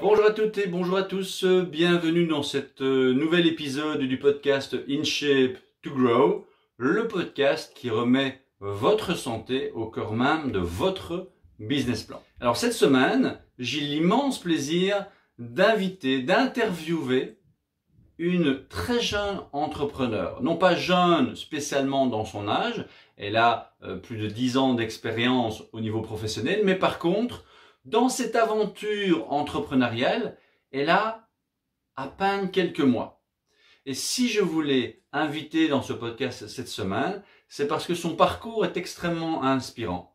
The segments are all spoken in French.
Bonjour à toutes et bonjour à tous, bienvenue dans cet nouvel épisode du podcast In Shape to Grow, le podcast qui remet votre santé au cœur même de votre business plan. Alors cette semaine, j'ai l'immense plaisir d'interviewer une très jeune entrepreneur, non pas jeune spécialement dans son âge, elle a plus de 10 ans d'expérience au niveau professionnel, mais par contre, dans cette aventure entrepreneuriale, elle a à peine quelques mois. Et si je voulais inviter dans ce podcast cette semaine, c'est parce que son parcours est extrêmement inspirant.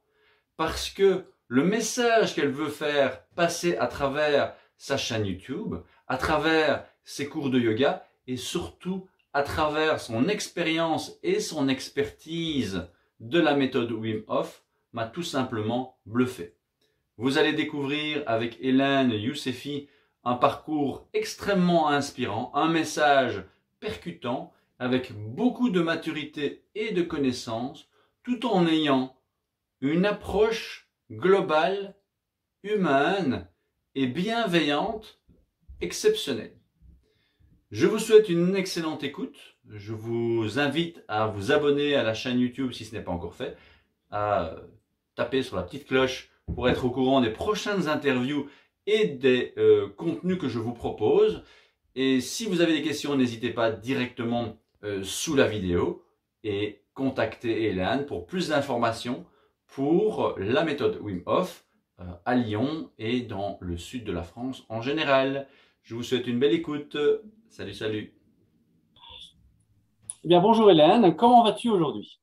Parce que le message qu'elle veut faire passer à travers sa chaîne YouTube, à travers ses cours de yoga et surtout à travers son expérience et son expertise de la méthode Wim Hof m'a tout simplement bluffé. Vous allez découvrir avec Hélène Youssefi un parcours extrêmement inspirant, un message percutant avec beaucoup de maturité et de connaissances tout en ayant une approche globale, humaine et bienveillante exceptionnelle. Je vous souhaite une excellente écoute. Je vous invite à vous abonner à la chaîne YouTube si ce n'est pas encore fait, à taper sur la petite cloche pour être au courant des prochaines interviews et des contenus que je vous propose. Et si vous avez des questions, n'hésitez pas directement sous la vidéo et contactez Hélène pour plus d'informations pour la méthode Wim Hof à Lyon et dans le sud de la France en général. Je vous souhaite une belle écoute. Salut, salut. Eh bien, bonjour Hélène, comment vas-tu aujourd'hui?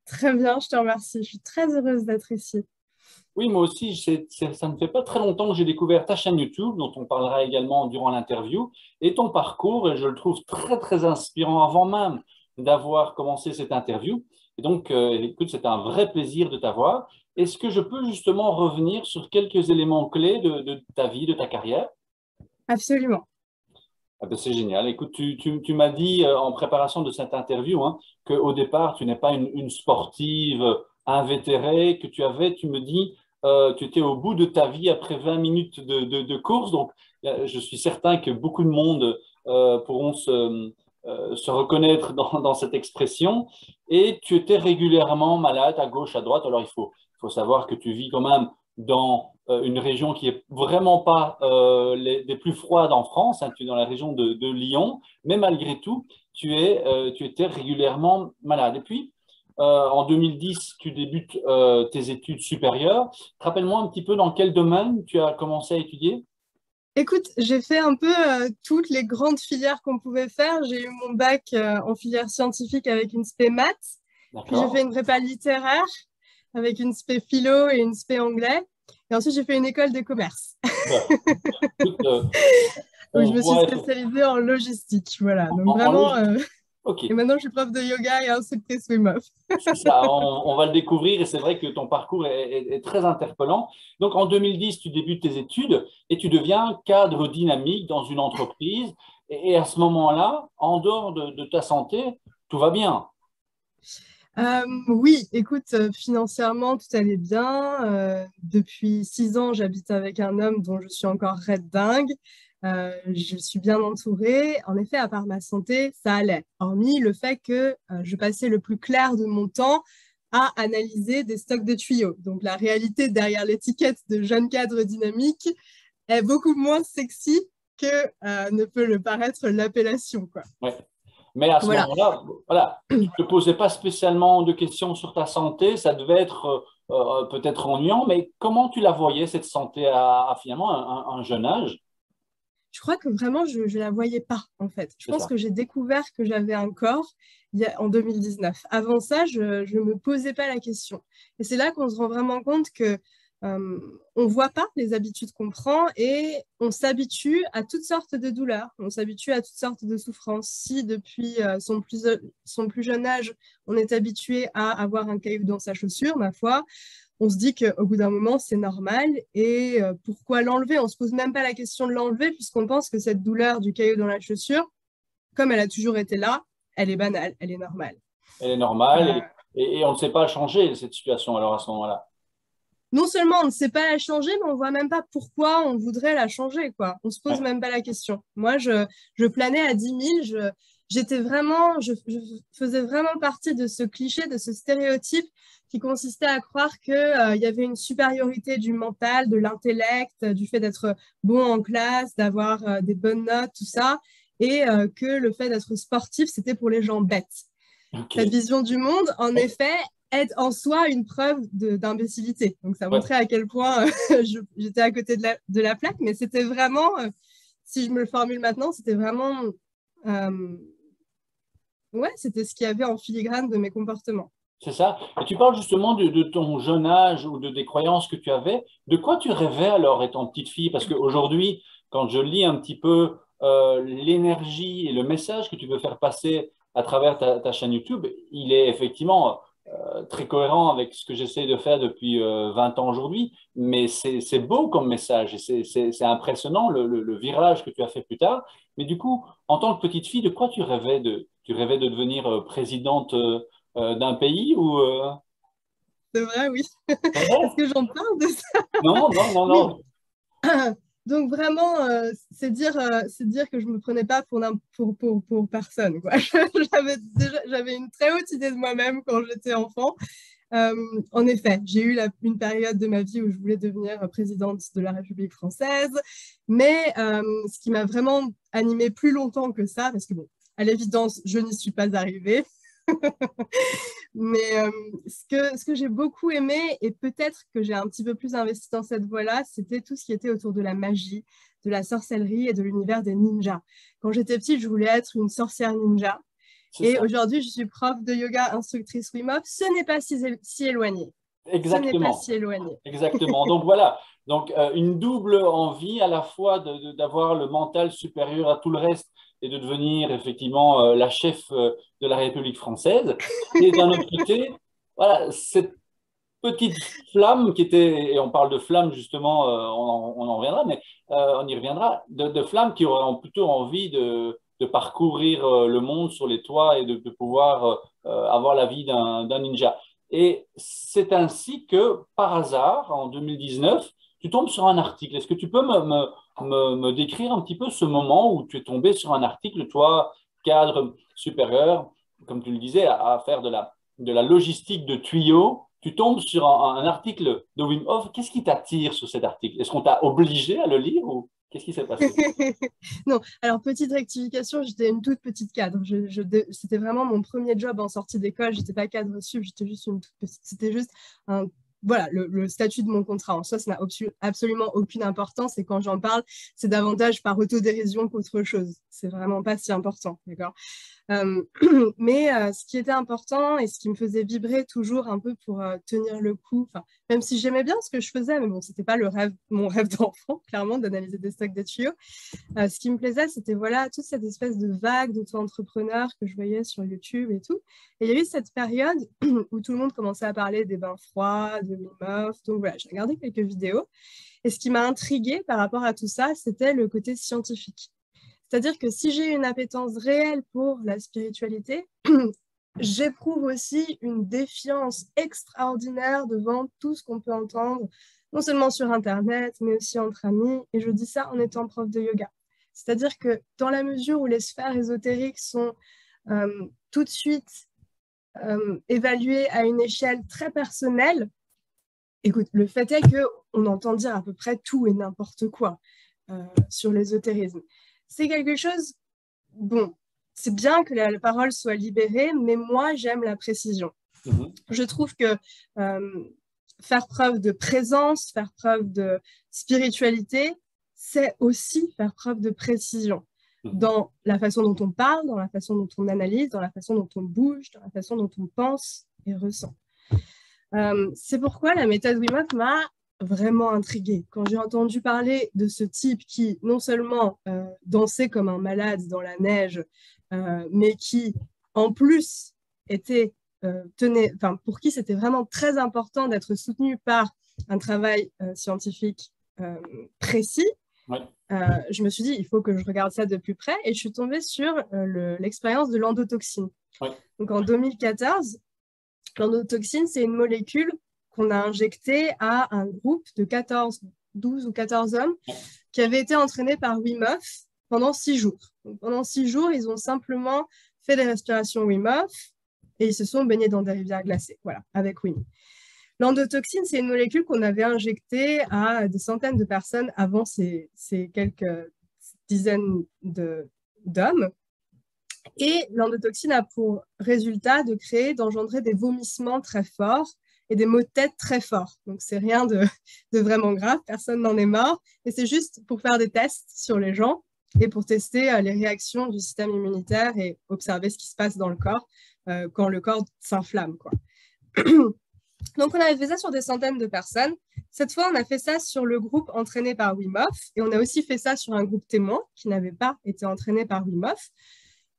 Très bien, je te remercie. Je suis très heureuse d'être ici. Oui, moi aussi, ça ne fait pas très longtemps que j'ai découvert ta chaîne YouTube, dont on parlera également durant l'interview, et ton parcours, et je le trouve très inspirant avant même d'avoir commencé cette interview. Et donc, écoute, c'est un vrai plaisir de t'avoir. Est-ce que je peux justement revenir sur quelques éléments clés de ta vie, de ta carrière? Absolument. Ah ben c'est génial. Écoute, tu m'as dit en préparation de cette interview qu'au départ, tu n'es pas une sportive invétérée, que tu me dis, tu étais au bout de ta vie après 20 minutes de course. Donc, je suis certain que beaucoup de monde pourront se reconnaître dans cette expression. Et tu étais régulièrement malade à gauche, à droite. Alors, il faut savoir que tu vis quand même dans une région qui est vraiment pas des plus froides en France, tu es dans la région de Lyon, mais malgré tout, tu étais régulièrement malade. Et puis, en 2010, tu débutes tes études supérieures. Rappelle-moi un petit peu dans quel domaine tu as commencé à étudier. Écoute, j'ai fait un peu toutes les grandes filières qu'on pouvait faire. J'ai eu mon bac en filière scientifique avec une spé maths, puis j'ai fait D'accord. une prépa littéraire avec une spé philo et une spé anglais. Et ensuite, j'ai fait une école de commerce Bah, écoute, où on je me suis voit spécialisée en logistique. Voilà, donc en vraiment. logique. OK. Et maintenant, je suis prof de yoga et instructrice Wim Hof. C'est ça, on va le découvrir et c'est vrai que ton parcours est très interpellant. Donc en 2010, tu débutes tes études et tu deviens cadre dynamique dans une entreprise. Et à ce moment-là, en dehors de ta santé, tout va bien. Oui, écoute, financièrement, tout allait bien. Depuis 6 ans, j'habite avec un homme dont je suis encore red dingue. Je suis bien entourée. En effet, à part ma santé, ça allait. Hormis le fait que je passais le plus clair de mon temps à analyser des stocks de tuyaux. Donc, la réalité derrière l'étiquette de jeune cadre dynamique est beaucoup moins sexy que ne peut le paraître l'appellation, quoi. Ouais. Mais à ce Voilà. moment-là, voilà, tu ne te posais pas spécialement de questions sur ta santé. Ça devait être peut-être ennuyant, mais comment tu la voyais, cette santé, à finalement un jeune âge? Je crois que vraiment, je ne la voyais pas, en fait. Je C'est pense ça. que j'ai découvert que j'avais un corps en 2019. Avant ça, je ne me posais pas la question. Et c'est là qu'on se rend vraiment compte que on ne voit pas les habitudes qu'on prend et on s'habitue à toutes sortes de douleurs, on s'habitue à toutes sortes de souffrances. Si depuis son plus jeune âge, on est habitué à avoir un caillou dans sa chaussure, ma foi, on se dit qu'au bout d'un moment, c'est normal. Et pourquoi l'enlever? On ne se pose même pas la question de l'enlever puisqu'on pense que cette douleur du caillou dans la chaussure, comme elle a toujours été là, elle est banale, elle est normale. Elle est normale Euh, et on ne sait pas changer cette situation alors à ce moment-là. non seulement on ne sait pas la changer, mais on ne voit même pas pourquoi on voudrait la changer, quoi. On ne se pose Ouais. même pas la question. Moi, je planais à 10 000, je faisais vraiment partie de ce cliché, de ce stéréotype qui consistait à croire qu'il y avait une supériorité du mental, de l'intellect, du fait d'être bon en classe, d'avoir des bonnes notes, tout ça, et que le fait d'être sportif, c'était pour les gens bêtes. Ok. Cette vision du monde, en effet, est en soi une preuve d'imbécilité. Donc, ça Ouais. montrait à quel point j'étais à côté de la plaque, mais c'était vraiment, si je me le formule maintenant, c'était vraiment, ouais, c'était ce qu'il y avait en filigrane de mes comportements. C'est ça. Et tu parles justement de ton jeune âge ou des croyances que tu avais. De quoi tu rêvais alors étant petite fille? Parce qu'aujourd'hui, quand je lis un petit peu l'énergie et le message que tu veux faire passer à travers ta chaîne YouTube, il est effectivement très cohérent avec ce que j'essaie de faire depuis 20 ans aujourd'hui. Mais c'est beau comme message et c'est impressionnant le virage que tu as fait plus tard. Mais du coup, en tant que petite fille, de quoi tu rêvais tu rêvais de devenir présidente d'un pays ou C'est vrai, oui. c'est vrai? Est-ce que j'en parle de ça? Non, non, non, Oui. non. Donc vraiment, c'est dire que je me prenais pas pour personne, quoi. J'avais une très haute idée de moi-même quand j'étais enfant. Euh, En effet, j'ai eu une période de ma vie où je voulais devenir présidente de la République française, mais ce qui m'a vraiment animée plus longtemps que ça, parce que bon, à l'évidence, je n'y suis pas arrivée, mais ce que j'ai beaucoup aimé, et peut-être que j'ai un petit peu plus investi dans cette voie-là, c'était tout ce qui était autour de la magie, de la sorcellerie et de l'univers des ninjas. Quand j'étais petite, je voulais être une sorcière ninja. C'est Et ça. aujourd'hui, je suis prof de yoga, instructrice Wim Hof. Ce n'est pas si éloigné. Ce n'est pas Exactement. si éloigné. Exactement. Donc voilà. Donc une double envie à la fois d'avoir le mental supérieur à tout le reste et de devenir effectivement la chef de la République française. Et d'un autre côté, voilà, cette petite flamme qui était, et on parle de flamme justement, on en reviendra, mais on y reviendra, de flammes qui auraient plutôt envie de parcourir le monde sur les toits et de pouvoir avoir la vie d'un ninja. Et c'est ainsi que, par hasard, en 2019, tu tombes sur un article. Est-ce que tu peux me décrire un petit peu ce moment où tu es tombé sur un article, toi, cadre supérieur, comme tu le disais, à faire de la logistique de tuyaux, tu tombes sur un article de Wim Hof. Qu'est-ce qui t'attire sur cet article? Est-ce qu'on t'a obligé à le lire ou qu'est-ce qui s'est passé? Non, alors petite rectification, j'étais une toute petite cadre. C'était vraiment mon premier job en sortie d'école. J'étais pas cadre sup, j'étais juste une toute petite. C'était juste un, voilà, le statut de mon contrat en soi, ça n'a absolument aucune importance. Et quand j'en parle, c'est davantage par autodérision qu'autre chose. C'est vraiment pas si important, d'accord? Euh, mais ce qui était important et ce qui me faisait vibrer toujours un peu pour tenir le coup, même si j'aimais bien ce que je faisais, mais bon, c'était pas mon rêve d'enfant, clairement, d'analyser des stocks de tuyaux. Ce qui me plaisait, c'était voilà, toute cette espèce de vague d'auto-entrepreneurs que je voyais sur YouTube et tout. Et il y a eu cette période où tout le monde commençait à parler des bains froids, de Wim Hof. Donc voilà, j'ai regardé quelques vidéos. Et ce qui m'a intriguée par rapport à tout ça, c'était le côté scientifique. C'est-à-dire que si j'ai une appétence réelle pour la spiritualité, j'éprouve aussi une défiance extraordinaire devant tout ce qu'on peut entendre, non seulement sur Internet, mais aussi entre amis. Et je dis ça en étant prof de yoga. C'est-à-dire que dans la mesure où les sphères ésotériques sont tout de suite évaluées à une échelle très personnelle, écoute, le fait est qu'on entend dire à peu près tout et n'importe quoi sur l'ésotérisme. C'est quelque chose, bon, c'est bien que la parole soit libérée, mais moi, j'aime la précision. Je trouve que faire preuve de présence, faire preuve de spiritualité, c'est aussi faire preuve de précision dans la façon dont on parle, dans la façon dont on analyse, dans la façon dont on bouge, dans la façon dont on pense et ressent. C'est pourquoi la méthode Wim Hof m'a vraiment intriguée. Quand j'ai entendu parler de ce type qui non seulement dansait comme un malade dans la neige, mais qui en plus était pour qui c'était vraiment très important d'être soutenu par un travail scientifique précis, Ouais. je me suis dit, il faut que je regarde ça de plus près, et je suis tombée sur l'expérience de l'endotoxine. Ouais. Donc en 2014, l'endotoxine, c'est une molécule qu'on a injecté à un groupe de 12 ou 14 hommes qui avaient été entraînés par Wim Hof pendant 6 jours. Donc, pendant 6 jours, ils ont simplement fait des respirations Wim Hof et ils se sont baignés dans des rivières glacées, voilà, avec Wim. L'endotoxine, c'est une molécule qu'on avait injectée à des centaines de personnes avant ces quelques dizaines d'hommes. Et l'endotoxine a pour résultat d'engendrer des vomissements très forts et des maux de tête très forts. Donc, c'est rien de vraiment grave, personne n'en est mort. Et c'est juste pour faire des tests sur les gens et pour tester les réactions du système immunitaire et observer ce qui se passe dans le corps quand le corps s'inflamme, quoi. Donc, on avait fait ça sur des centaines de personnes. Cette fois, on a fait ça sur le groupe entraîné par Wim Hof et on a aussi fait ça sur un groupe témoin qui n'avait pas été entraîné par Wim Hof.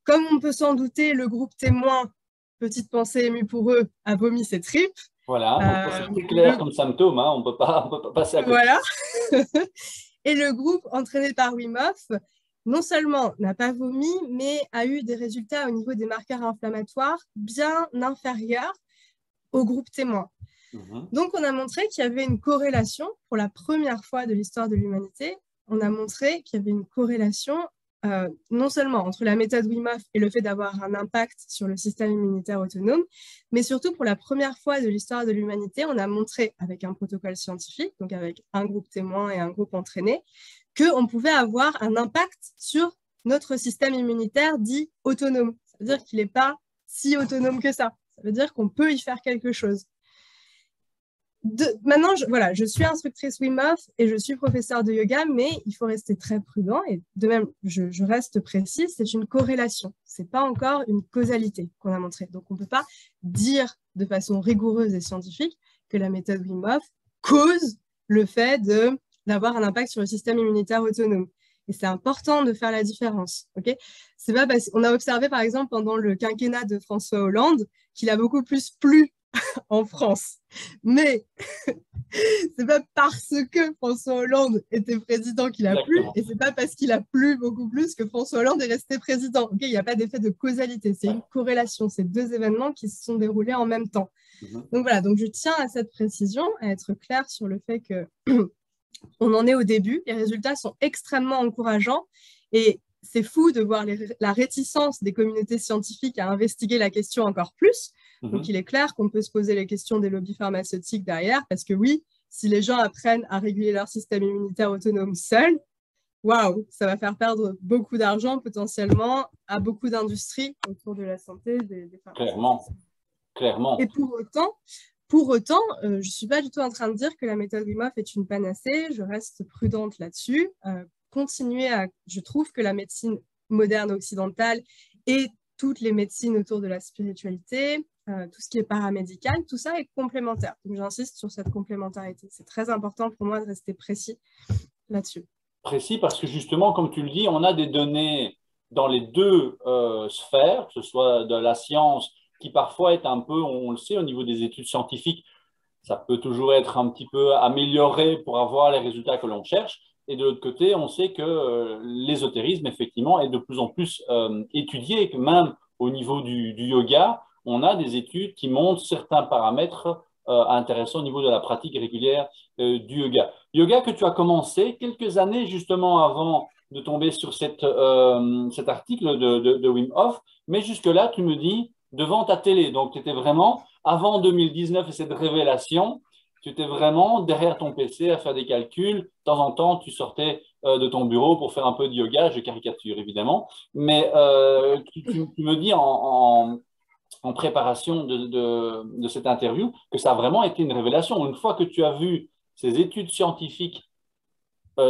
Comme on peut s'en douter, le groupe témoin, petite pensée émue pour eux, a vomi ses tripes. Voilà, c'est clair comme symptôme, hein, on peut pas passer à côté. Voilà. Et le groupe entraîné par Wim Hof, non seulement n'a pas vomi, mais a eu des résultats au niveau des marqueurs inflammatoires bien inférieurs au groupe témoin. Donc, on a montré qu'il y avait une corrélation, pour la première fois de l'histoire de l'humanité, on a montré qu'il y avait une corrélation non seulement entre la méthode Wim Hof et le fait d'avoir un impact sur le système immunitaire autonome, mais surtout pour la première fois de l'histoire de l'humanité, on a montré avec un protocole scientifique, donc avec un groupe témoin et un groupe entraîné, qu'on pouvait avoir un impact sur notre système immunitaire dit autonome. Ça veut dire qu'il n'est pas si autonome que ça. Ça veut dire qu'on peut y faire quelque chose. Maintenant, je suis instructrice Wim Hof et je suis professeure de yoga, mais il faut rester très prudent et de même, je reste précise, c'est une corrélation. Ce n'est pas encore une causalité qu'on a montré. Donc, on ne peut pas dire de façon rigoureuse et scientifique que la méthode Wim Hof cause le fait d'avoir un impact sur le système immunitaire autonome. Et c'est important de faire la différence. Okay, c'est pas parce qu'on a observé, par exemple, pendant le quinquennat de François Hollande, qu'il a beaucoup plus plu en France. Mais c'est pas parce que François Hollande était président qu'il a plu, et c'est pas parce qu'il a plu beaucoup plus que François Hollande est resté président. Okay, il n'y a pas d'effet de causalité, c'est une corrélation. C'est deux événements qui se sont déroulés en même temps. Donc voilà, donc je tiens à cette précision, à être claire sur le fait que on en est au début, les résultats sont extrêmement encourageants et c'est fou de voir la réticence des communautés scientifiques à investiguer la question encore plus. Donc, il est clair qu'on peut se poser les questions des lobbies pharmaceutiques derrière parce que oui, si les gens apprennent à réguler leur système immunitaire autonome seuls, waouh, ça va faire perdre beaucoup d'argent potentiellement à beaucoup d'industries autour de la santé des pharmaceutiques. Clairement. Et pour autant, je ne suis pas du tout en train de dire que la méthode Wim Hof est une panacée, je reste prudente là-dessus. Je trouve que la médecine moderne occidentale et toutes les médecines autour de la spiritualité, tout ce qui est paramédical, tout ça est complémentaire. Donc j'insiste sur cette complémentarité. C'est très important pour moi de rester précis là-dessus. Précis parce que justement, comme tu le dis, on a des données dans les deux sphères, que ce soit de la science, qui parfois est un peu, on le sait, au niveau des études scientifiques, ça peut toujours être un petit peu amélioré pour avoir les résultats que l'on cherche. Et de l'autre côté, on sait que l'ésotérisme, effectivement, est de plus en plus étudié, que même au niveau du yoga, on a des études qui montrent certains paramètres intéressants au niveau de la pratique régulière du yoga. Yoga que tu as commencé quelques années justement avant de tomber sur cet article de Wim Hof, mais jusque-là, tu me dis, devant ta télé. Donc, tu étais vraiment, avant 2019 et cette révélation, tu étais vraiment derrière ton PC à faire des calculs. De temps en temps, tu sortais de ton bureau pour faire un peu de yoga. Je caricature, évidemment. Mais tu me dis en préparation de cette interview que ça a vraiment été une révélation. Une fois que tu as vu ces études scientifiques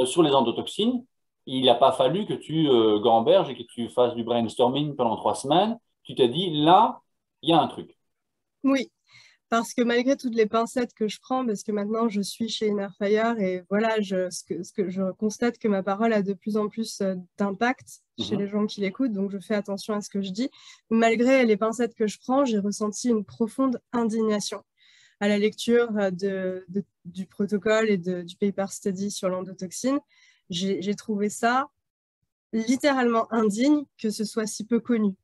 sur les endotoxines, il n'a pas fallu que tu gamberges et que tu fasses du brainstorming pendant 3 semaines. Tu t'es dit, là, il y a un truc. Oui, parce que malgré toutes les pincettes que je prends, parce que maintenant je suis chez Innerfire et voilà, ce que je constate que ma parole a de plus en plus d'impact chez les gens qui l'écoutent, donc je fais attention à ce que je dis. Malgré les pincettes que je prends, j'ai ressenti une profonde indignation à la lecture du protocole et du paper study sur l'endotoxine. J'ai trouvé ça littéralement indigne que ce soit si peu connu.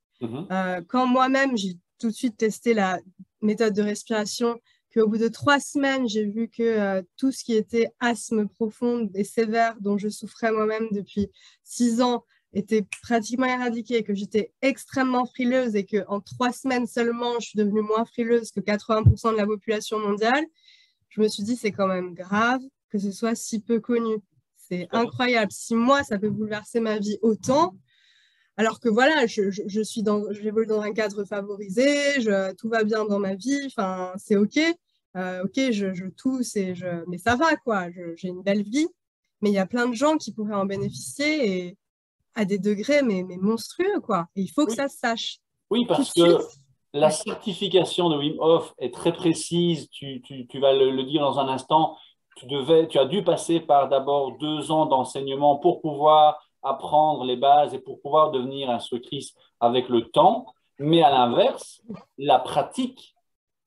Quand moi-même, j'ai tout de suite testé la méthode de respiration qu'au bout de 3 semaines, j'ai vu que tout ce qui était asthme profond et sévère, dont je souffrais moi-même depuis 6 ans, était pratiquement éradiqué, que j'étais extrêmement frileuse et qu'en 3 semaines seulement, je suis devenue moins frileuse que 80% de la population mondiale, je me suis dit, c'est quand même grave que ce soit si peu connu. C'est incroyable. Si moi, ça peut bouleverser ma vie autant, alors que voilà, j'évolue dans un cadre favorisé, tout va bien dans ma vie, enfin, c'est OK. OK, je tousse, mais ça va, quoi. J'ai une belle vie. Mais il y a plein de gens qui pourraient en bénéficier et à des degrés mais monstrueux, quoi. Et il faut que ça se sache. Oui, parce que la certification de Wim Hof est très précise. Tu vas le dire dans un instant. Tu as dû passer par d'abord 2 ans d'enseignement pour pouvoir apprendre les bases et pour pouvoir devenir instructrice avec le temps. Mais à l'inverse, la pratique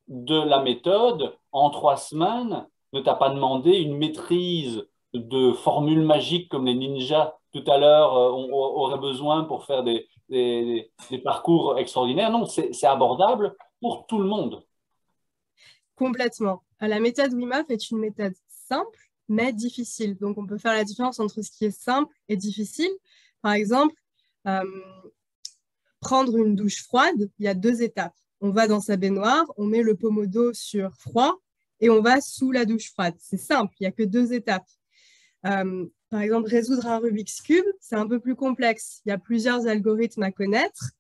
de la méthode en 3 semaines ne t'a pas demandé une maîtrise de formules magiques comme les ninjas tout à l'heure auraient besoin pour faire des parcours extraordinaires. Non, c'est abordable pour tout le monde. Complètement. La méthode Wim Hof est une méthode simple, mais difficile. Donc, on peut faire la différence entre ce qui est simple et difficile. Par exemple, prendre une douche froide, il y a 2 étapes. On va dans sa baignoire, on met le pommeau d'eau sur froid et on va sous la douche froide. C'est simple, il n'y a que 2 étapes. Par exemple, résoudre un Rubik's Cube, c'est un peu plus complexe. Il y a plusieurs algorithmes à connaître,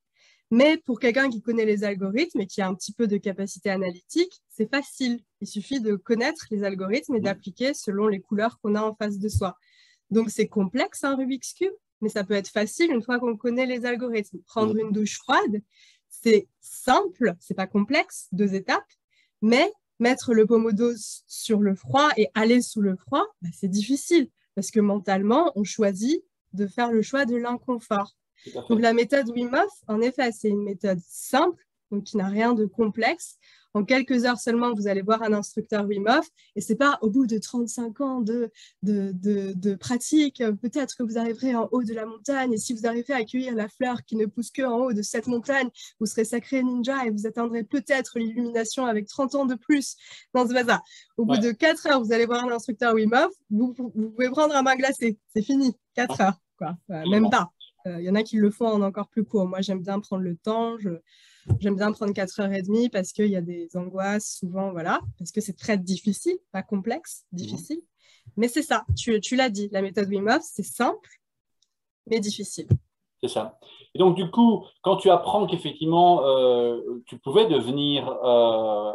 mais pour quelqu'un qui connaît les algorithmes et qui a un petit peu de capacité analytique, c'est facile. Il suffit de connaître les algorithmes et d'appliquer selon les couleurs qu'on a en face de soi. Donc, c'est complexe un Rubik's Cube, mais ça peut être facile une fois qu'on connaît les algorithmes. Prendre une douche froide, c'est simple, c'est pas complexe, 2 étapes, mais mettre le pommeau d'eau sur le froid et aller sous le froid, c'est difficile parce que mentalement, on choisit de faire le choix de l'inconfort. Donc, la méthode Wim Hof, en effet, c'est une méthode simple, donc qui n'a rien de complexe. En quelques heures seulement, vous allez voir un instructeur Wim Hof et ce n'est pas au bout de 35 ans de pratique, peut-être que vous arriverez en haut de la montagne et si vous arrivez à cueillir la fleur qui ne pousse qu'en haut de cette montagne, vous serez sacré ninja et vous atteindrez peut-être l'illumination avec 30 ans de plus. Non, c'est pas ça. Au bout de 4 heures, vous allez voir un instructeur Wim Hof, vous pouvez prendre un bain glacé. C'est fini, 4 heures, quoi. Même pas. Il y en a qui le font en encore plus court. Moi, j'aime bien prendre le temps. J'aime bien prendre 4h30 parce qu'il y a des angoisses souvent, voilà, parce que c'est très difficile, pas complexe, difficile. Mais c'est ça, tu l'as dit, la méthode Wim Hof, c'est simple, mais difficile. C'est ça. Et donc, du coup, quand tu apprends qu'effectivement, tu pouvais devenir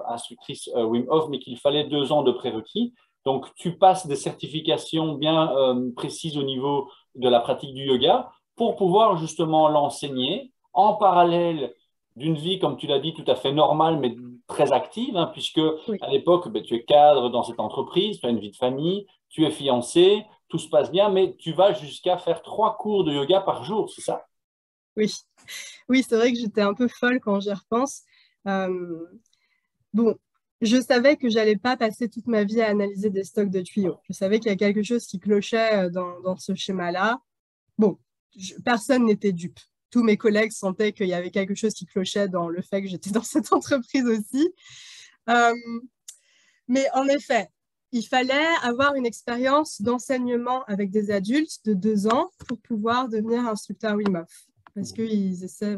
instructrice Wim Hof, mais qu'il fallait 2 ans de prérequis, donc tu passes des certifications bien précises au niveau de la pratique du yoga pour pouvoir justement l'enseigner en parallèle d'une vie, comme tu l'as dit, tout à fait normale, mais très active, hein, puisque à l'époque, tu es cadre dans cette entreprise, tu as une vie de famille, tu es fiancé, tout se passe bien, mais tu vas jusqu'à faire 3 cours de yoga par jour, c'est ça? Oui, c'est vrai que j'étais un peu folle quand j'y repense. Bon, je savais que j'allais pas passer toute ma vie à analyser des stocks de tuyaux. Je savais qu'il y a quelque chose qui clochait dans ce schéma-là. Bon, personne n'était dupe. Tous mes collègues sentaient qu'il y avait quelque chose qui clochait dans le fait que j'étais dans cette entreprise aussi. Mais en effet, il fallait avoir une expérience d'enseignement avec des adultes de 2 ans pour pouvoir devenir instructeur Wim Hof. Parce qu'ils essaient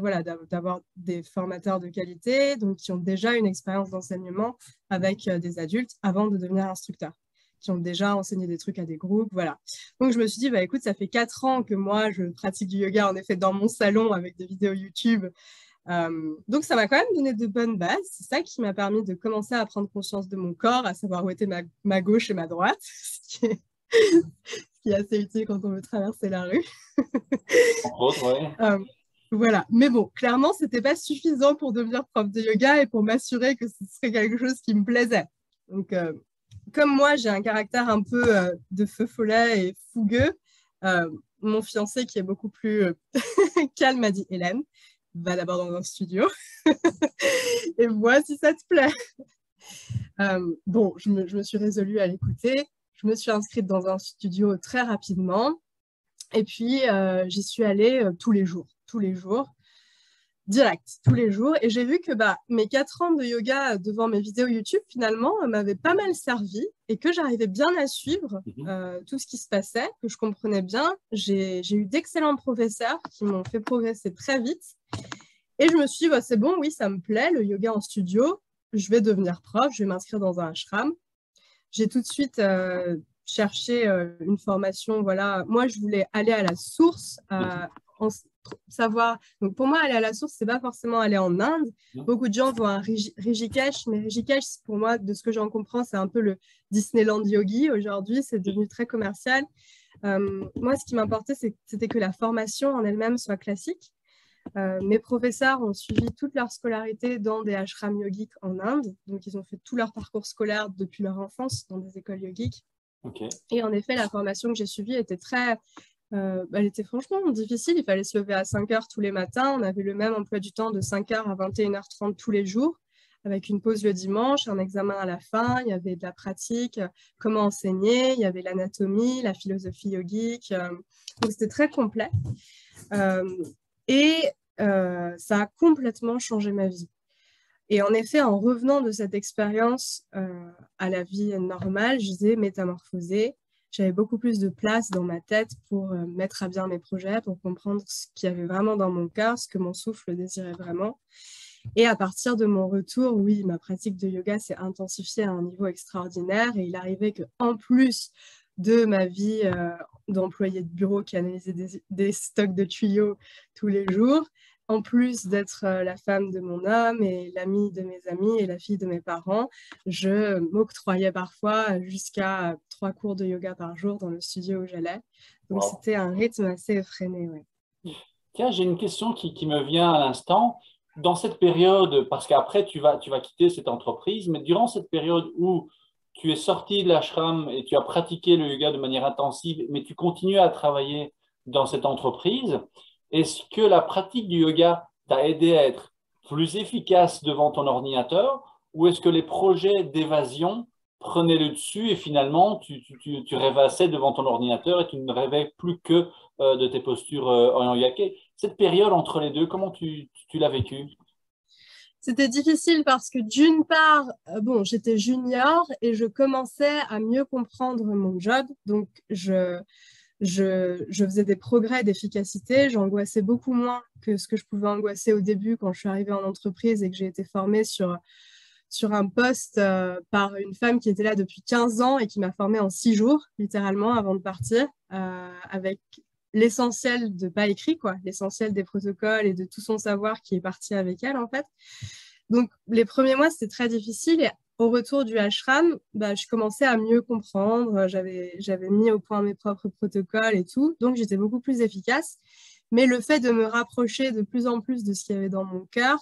d'avoir des formateurs de qualité, donc qui ont déjà une expérience d'enseignement avec des adultes avant de devenir instructeur, qui ont déjà enseigné des trucs à des groupes, voilà. Donc, je me suis dit, écoute, ça fait 4 ans que moi, je pratique du yoga, en effet, dans mon salon avec des vidéos YouTube. Donc, ça m'a quand même donné de bonnes bases. C'est ça qui m'a permis de commencer à prendre conscience de mon corps, à savoir où était ma gauche et ma droite, ce qui est assez utile quand on veut traverser la rue. Entre autres, oui. Voilà. Mais bon, clairement, ce n'était pas suffisant pour devenir prof de yoga et pour m'assurer que ce serait quelque chose qui me plaisait. Donc, comme moi, j'ai un caractère un peu de feu follet et fougueux, mon fiancé, qui est beaucoup plus calme, m'a dit « Hélène, va d'abord dans un studio et vois si ça te plaît. » Bon, je me suis résolue à l'écouter. Je me suis inscrite dans un studio très rapidement et puis j'y suis allée tous les jours. direct, tous les jours. Et j'ai vu que mes 4 ans de yoga devant mes vidéos YouTube, finalement, m'avaient pas mal servi et que j'arrivais bien à suivre tout ce qui se passait, que je comprenais bien. J'ai eu d'excellents professeurs qui m'ont fait progresser très vite. Et je me suis dit, c'est bon, oui, ça me plaît, le yoga en studio. Je vais devenir prof, je vais m'inscrire dans un ashram. J'ai tout de suite cherché une formation. Voilà. Moi, je voulais aller à la source, savoir. Donc, pour moi, aller à la source, c'est pas forcément aller en Inde. Beaucoup de gens vont à Rishikesh, mais Rishikesh, pour moi, de ce que j'en comprends, c'est un peu le Disneyland Yogi. Aujourd'hui, c'est devenu très commercial. Moi, ce qui m'importait, c'était que la formation en elle-même soit classique. Mes professeurs ont suivi toute leur scolarité dans des ashrams yogiques en Inde. Donc, ils ont fait tout leur parcours scolaire depuis leur enfance dans des écoles yogiques. Okay. Et en effet, la formation que j'ai suivie était elle était franchement difficile. Il fallait se lever à 5 heures tous les matins. On avait le même emploi du temps de 5 heures à 21h30 tous les jours, avec une pause le dimanche, un examen à la fin. Il y avait de la pratique, comment enseigner. Il y avait l'anatomie, la philosophie yogique. Donc, c'était très complet. Et ça a complètement changé ma vie. Et en effet, en revenant de cette expérience à la vie normale, je disais métamorphosée. J'avais beaucoup plus de place dans ma tête pour mettre à bien mes projets, pour comprendre ce qu'il y avait vraiment dans mon cœur, ce que mon souffle désirait vraiment. Et à partir de mon retour, oui, ma pratique de yoga s'est intensifiée à un niveau extraordinaire. Et il arrivait qu'en plus de ma vie d'employé de bureau qui analysait des stocks de tuyaux tous les jours, en plus d'être la femme de mon homme et l'amie de mes amis et la fille de mes parents, je m'octroyais parfois jusqu'à 3 cours de yoga par jour dans le studio où j'allais. Donc, c'était un rythme assez effréné. Ouais. Tiens, j'ai une question qui me vient à l'instant. Dans cette période, parce qu'après, tu vas quitter cette entreprise, mais durant cette période où tu es sorti de l'ashram et tu as pratiqué le yoga de manière intensive, mais tu continues à travailler dans cette entreprise, est-ce que la pratique du yoga t'a aidé à être plus efficace devant ton ordinateur ou est-ce que les projets d'évasion prenaient le dessus et finalement tu rêvassais devant ton ordinateur et tu ne rêvais plus que de tes postures en yoga? Cette période entre les deux, comment tu l'as vécue? C'était difficile parce que d'une part, j'étais junior et je commençais à mieux comprendre mon job. Donc, je faisais des progrès d'efficacité. J'angoissais beaucoup moins que ce que je pouvais angoisser au début quand je suis arrivée en entreprise et que j'ai été formée sur un poste par une femme qui était là depuis 15 ans et qui m'a formée en 6 jours, littéralement, avant de partir, avec l'essentiel de pas écrit, quoi, l'essentiel des protocoles et de tout son savoir qui est parti avec elle, en fait. Donc, les premiers mois, c'était très difficile. Et au retour du ashram, je commençais à mieux comprendre. J'avais mis au point mes propres protocoles et tout. Donc, j'étais beaucoup plus efficace. Mais le fait de me rapprocher de plus en plus de ce qu'il y avait dans mon cœur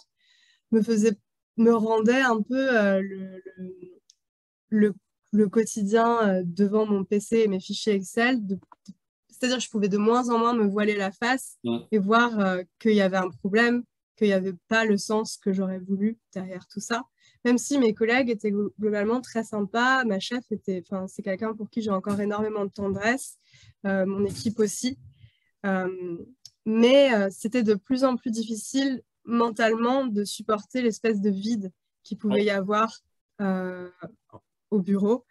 me rendait un peu le quotidien devant mon PC et mes fichiers Excel. C'est-à-dire que je pouvais de moins en moins me voiler la face et voir qu'il y avait un problème, qu'il n'y avait pas le sens que j'aurais voulu derrière tout ça. Même si mes collègues étaient globalement très sympas, ma chef c'est quelqu'un pour qui j'ai encore énormément de tendresse, mon équipe aussi. Mais c'était de plus en plus difficile mentalement de supporter l'espèce de vide qu'il pouvait y avoir au bureau,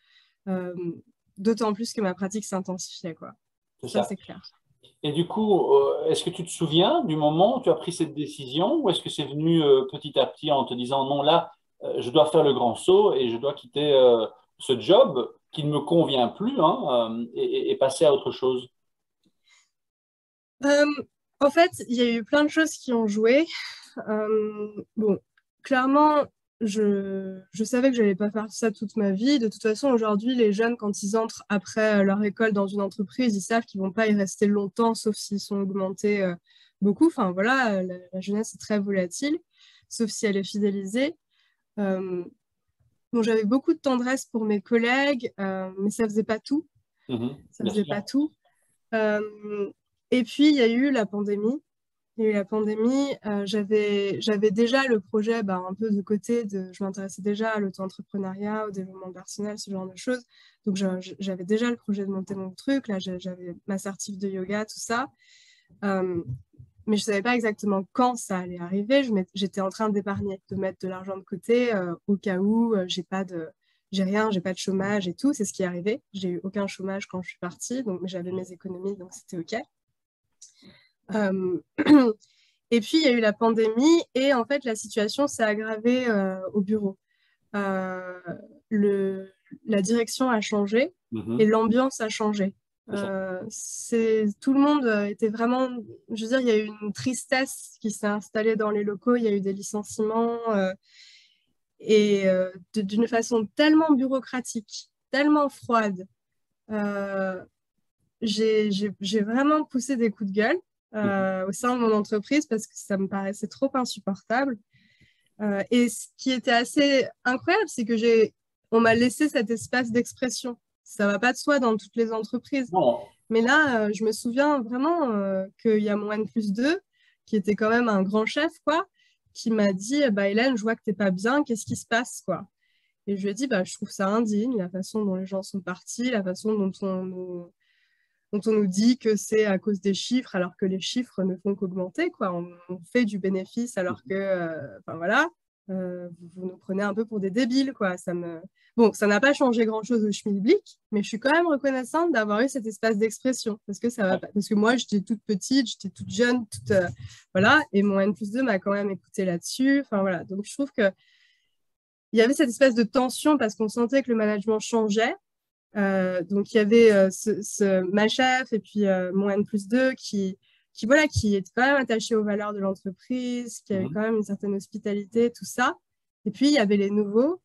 d'autant plus que ma pratique s'intensifiait, quoi. Ça, c'est clair. Et du coup, est-ce que tu te souviens du moment où tu as pris cette décision ou est-ce que c'est venu petit à petit en te disant non, là, je dois faire le grand saut et je dois quitter ce job qui ne me convient plus et passer à autre chose? En fait, il y a eu plein de choses qui ont joué. Clairement, je savais que je n'allais pas faire ça toute ma vie. De toute façon, aujourd'hui, les jeunes, quand ils entrent après leur école dans une entreprise, ils savent qu'ils ne vont pas y rester longtemps, sauf s'ils sont augmentés beaucoup. Enfin, voilà, la jeunesse est très volatile, sauf si elle est fidélisée. J'avais beaucoup de tendresse pour mes collègues, mais ça ne faisait pas tout. Ça ne faisait pas tout. Et puis, il y a eu la pandémie. J'avais déjà le projet un peu de côté. Je m'intéressais déjà à l'auto-entrepreneuriat, au développement personnel, ce genre de choses. Donc, j'avais déjà le projet de monter mon truc. Là, j'avais ma certif de yoga, tout ça. mais je ne savais pas exactement quand ça allait arriver. J'étais en train d'épargner, de mettre de l'argent de côté au cas où j'ai rien, j'ai pas de chômage et tout. C'est ce qui est arrivé. J'ai eu aucun chômage quand je suis partie, donc j'avais mes économies, donc c'était OK. Euh, et puis, il y a eu la pandémie et en fait, la situation s'est aggravée au bureau. Euh, la direction a changé et l'ambiance a changé. Tout le monde était vraiment, je veux dire, il y a eu une tristesse qui s'est installée dans les locaux, il y a eu des licenciements et d'une façon tellement bureaucratique, tellement froide. J'ai vraiment poussé des coups de gueule au sein de mon entreprise parce que ça me paraissait trop insupportable. Et ce qui était assez incroyable, c'est que on m'a laissé cet espace d'expression. Ça va pas de soi dans toutes les entreprises. Non. Mais là, je me souviens vraiment qu'il y a mon N+2, qui était quand même un grand chef, quoi, qui m'a dit bah, Hélène, je vois que t'es pas bien, qu'est-ce qui se passe, quoi. Et je lui ai dit bah, je trouve ça indigne, la façon dont les gens sont partis, la façon dont on nous dit que c'est à cause des chiffres, alors que les chiffres ne font qu'augmenter, quoi. On fait du bénéfice alors que, enfin voilà, vous nous prenez un peu pour des débiles, quoi. Bon, ça n'a pas changé grand-chose au schmilblick, mais je suis quand même reconnaissante d'avoir eu cet espace d'expression, parce que ça va pas. Parce que moi, j'étais toute petite, j'étais toute jeune, voilà, et mon N+2 m'a quand même écouté là-dessus. Enfin voilà, donc je trouve que il y avait cette espèce de tension parce qu'on sentait que le management changeait. Donc, il y avait ma chef et puis mon N+2 qui était quand même attaché aux valeurs de l'entreprise, qui avait quand même une certaine hospitalité, tout ça. Et puis, il y avait les nouveaux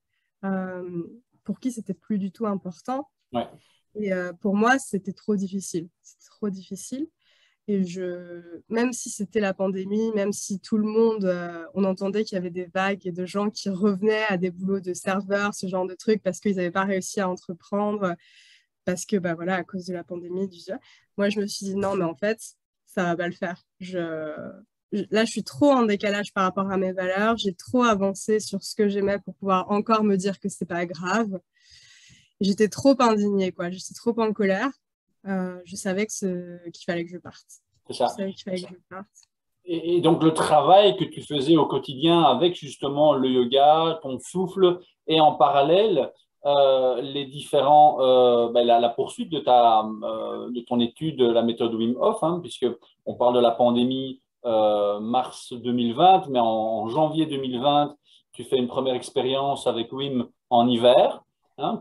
pour qui c'était plus du tout important. Ouais. Et pour moi, c'était trop difficile. C'était trop difficile. Et même si c'était la pandémie, même si tout le monde, on entendait qu'il y avait des vagues et de gens qui revenaient à des boulots de serveurs, ce genre de trucs, parce qu'ils n'avaient pas réussi à entreprendre, parce que, bah voilà, à cause de la pandémie, moi, je me suis dit, non, mais en fait, ça va pas le faire. Là, je suis trop en décalage par rapport à mes valeurs. J'ai trop avancé sur ce que j'aimais pour pouvoir encore me dire que c'est pas grave. J'étais trop indignée, quoi. J'étais trop en colère. Je savais qu'il fallait que je parte. C'est ça. Je savais qu'il fallait que je parte. Et donc, le travail que tu faisais au quotidien avec justement le yoga, ton souffle, et en parallèle, les différents, la poursuite de ton étude, la méthode Wim Hof, hein, puisqu'on parle de la pandémie mars 2020, mais en janvier 2020, tu fais une première expérience avec Wim en hiver. Hein,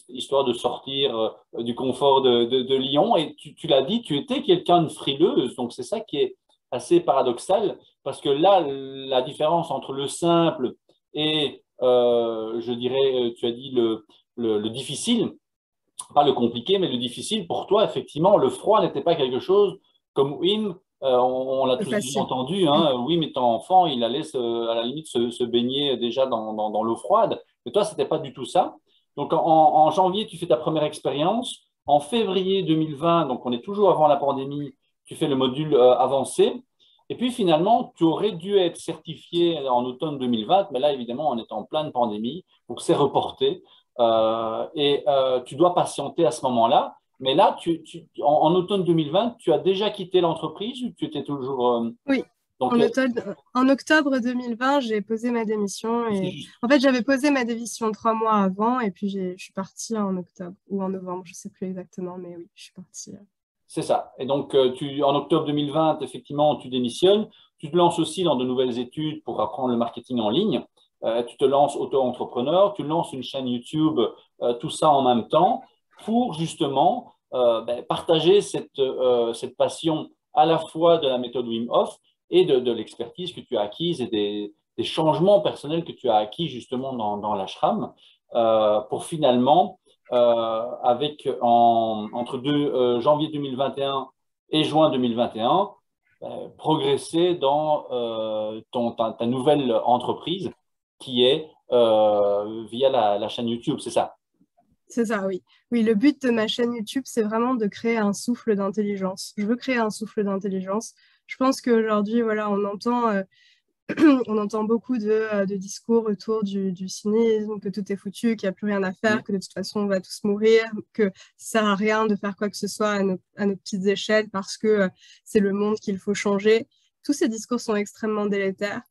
histoire de sortir du confort de Lyon. Et tu l'as dit, tu étais quelqu'un de frileuse, donc c'est ça qui est assez paradoxal, parce que là, la différence entre le simple et, je dirais, tu as dit le difficile, pas le compliqué, mais le difficile, pour toi, effectivement, le froid n'était pas quelque chose comme Wim. On l'a tous déjà entendu, hein, Wim étant enfant, il allait à la limite se baigner déjà dans l'eau froide, mais toi, ce n'était pas du tout ça. Donc, en janvier, tu fais ta première expérience. En février 2020, donc on est toujours avant la pandémie, tu fais le module avancé. Et puis, finalement, tu aurais dû être certifié en automne 2020, mais là, évidemment, on est en pleine pandémie, donc c'est reporté. Tu dois patienter à ce moment-là. Mais là, en automne 2020, tu as déjà quitté l'entreprise ou tu étais toujours… Oui. Donc, en octobre 2020, j'ai posé ma démission. En fait, j'avais posé ma démission 3 mois avant et puis je suis partie en octobre ou en novembre, je ne sais plus exactement, mais oui, je suis partie. C'est ça. Et donc, en octobre 2020, effectivement, tu démissionnes. Tu te lances aussi dans de nouvelles études pour apprendre le marketing en ligne. Tu te lances auto-entrepreneur, tu lances une chaîne YouTube, tout ça en même temps pour justement partager cette passion à la fois de la méthode Wim Hof et de l'expertise que tu as acquise et des changements personnels que tu as acquis justement dans l'ashram pour finalement, entre janvier 2021 et juin 2021, progresser dans ta nouvelle entreprise qui est via la chaîne YouTube, c'est ça? C'est ça, oui. Oui, le but de ma chaîne YouTube, c'est vraiment de créer un souffle d'intelligence. Je veux créer un souffle d'intelligence. Je pense qu'aujourd'hui, voilà, on entend beaucoup de discours autour du cynisme, que tout est foutu, qu'il n'y a plus rien à faire, que de toute façon, on va tous mourir, que ça ne sert à rien de faire quoi que ce soit à nos petites échelles parce que c'est le monde qu'il faut changer. tous ces discours sont extrêmement délétères.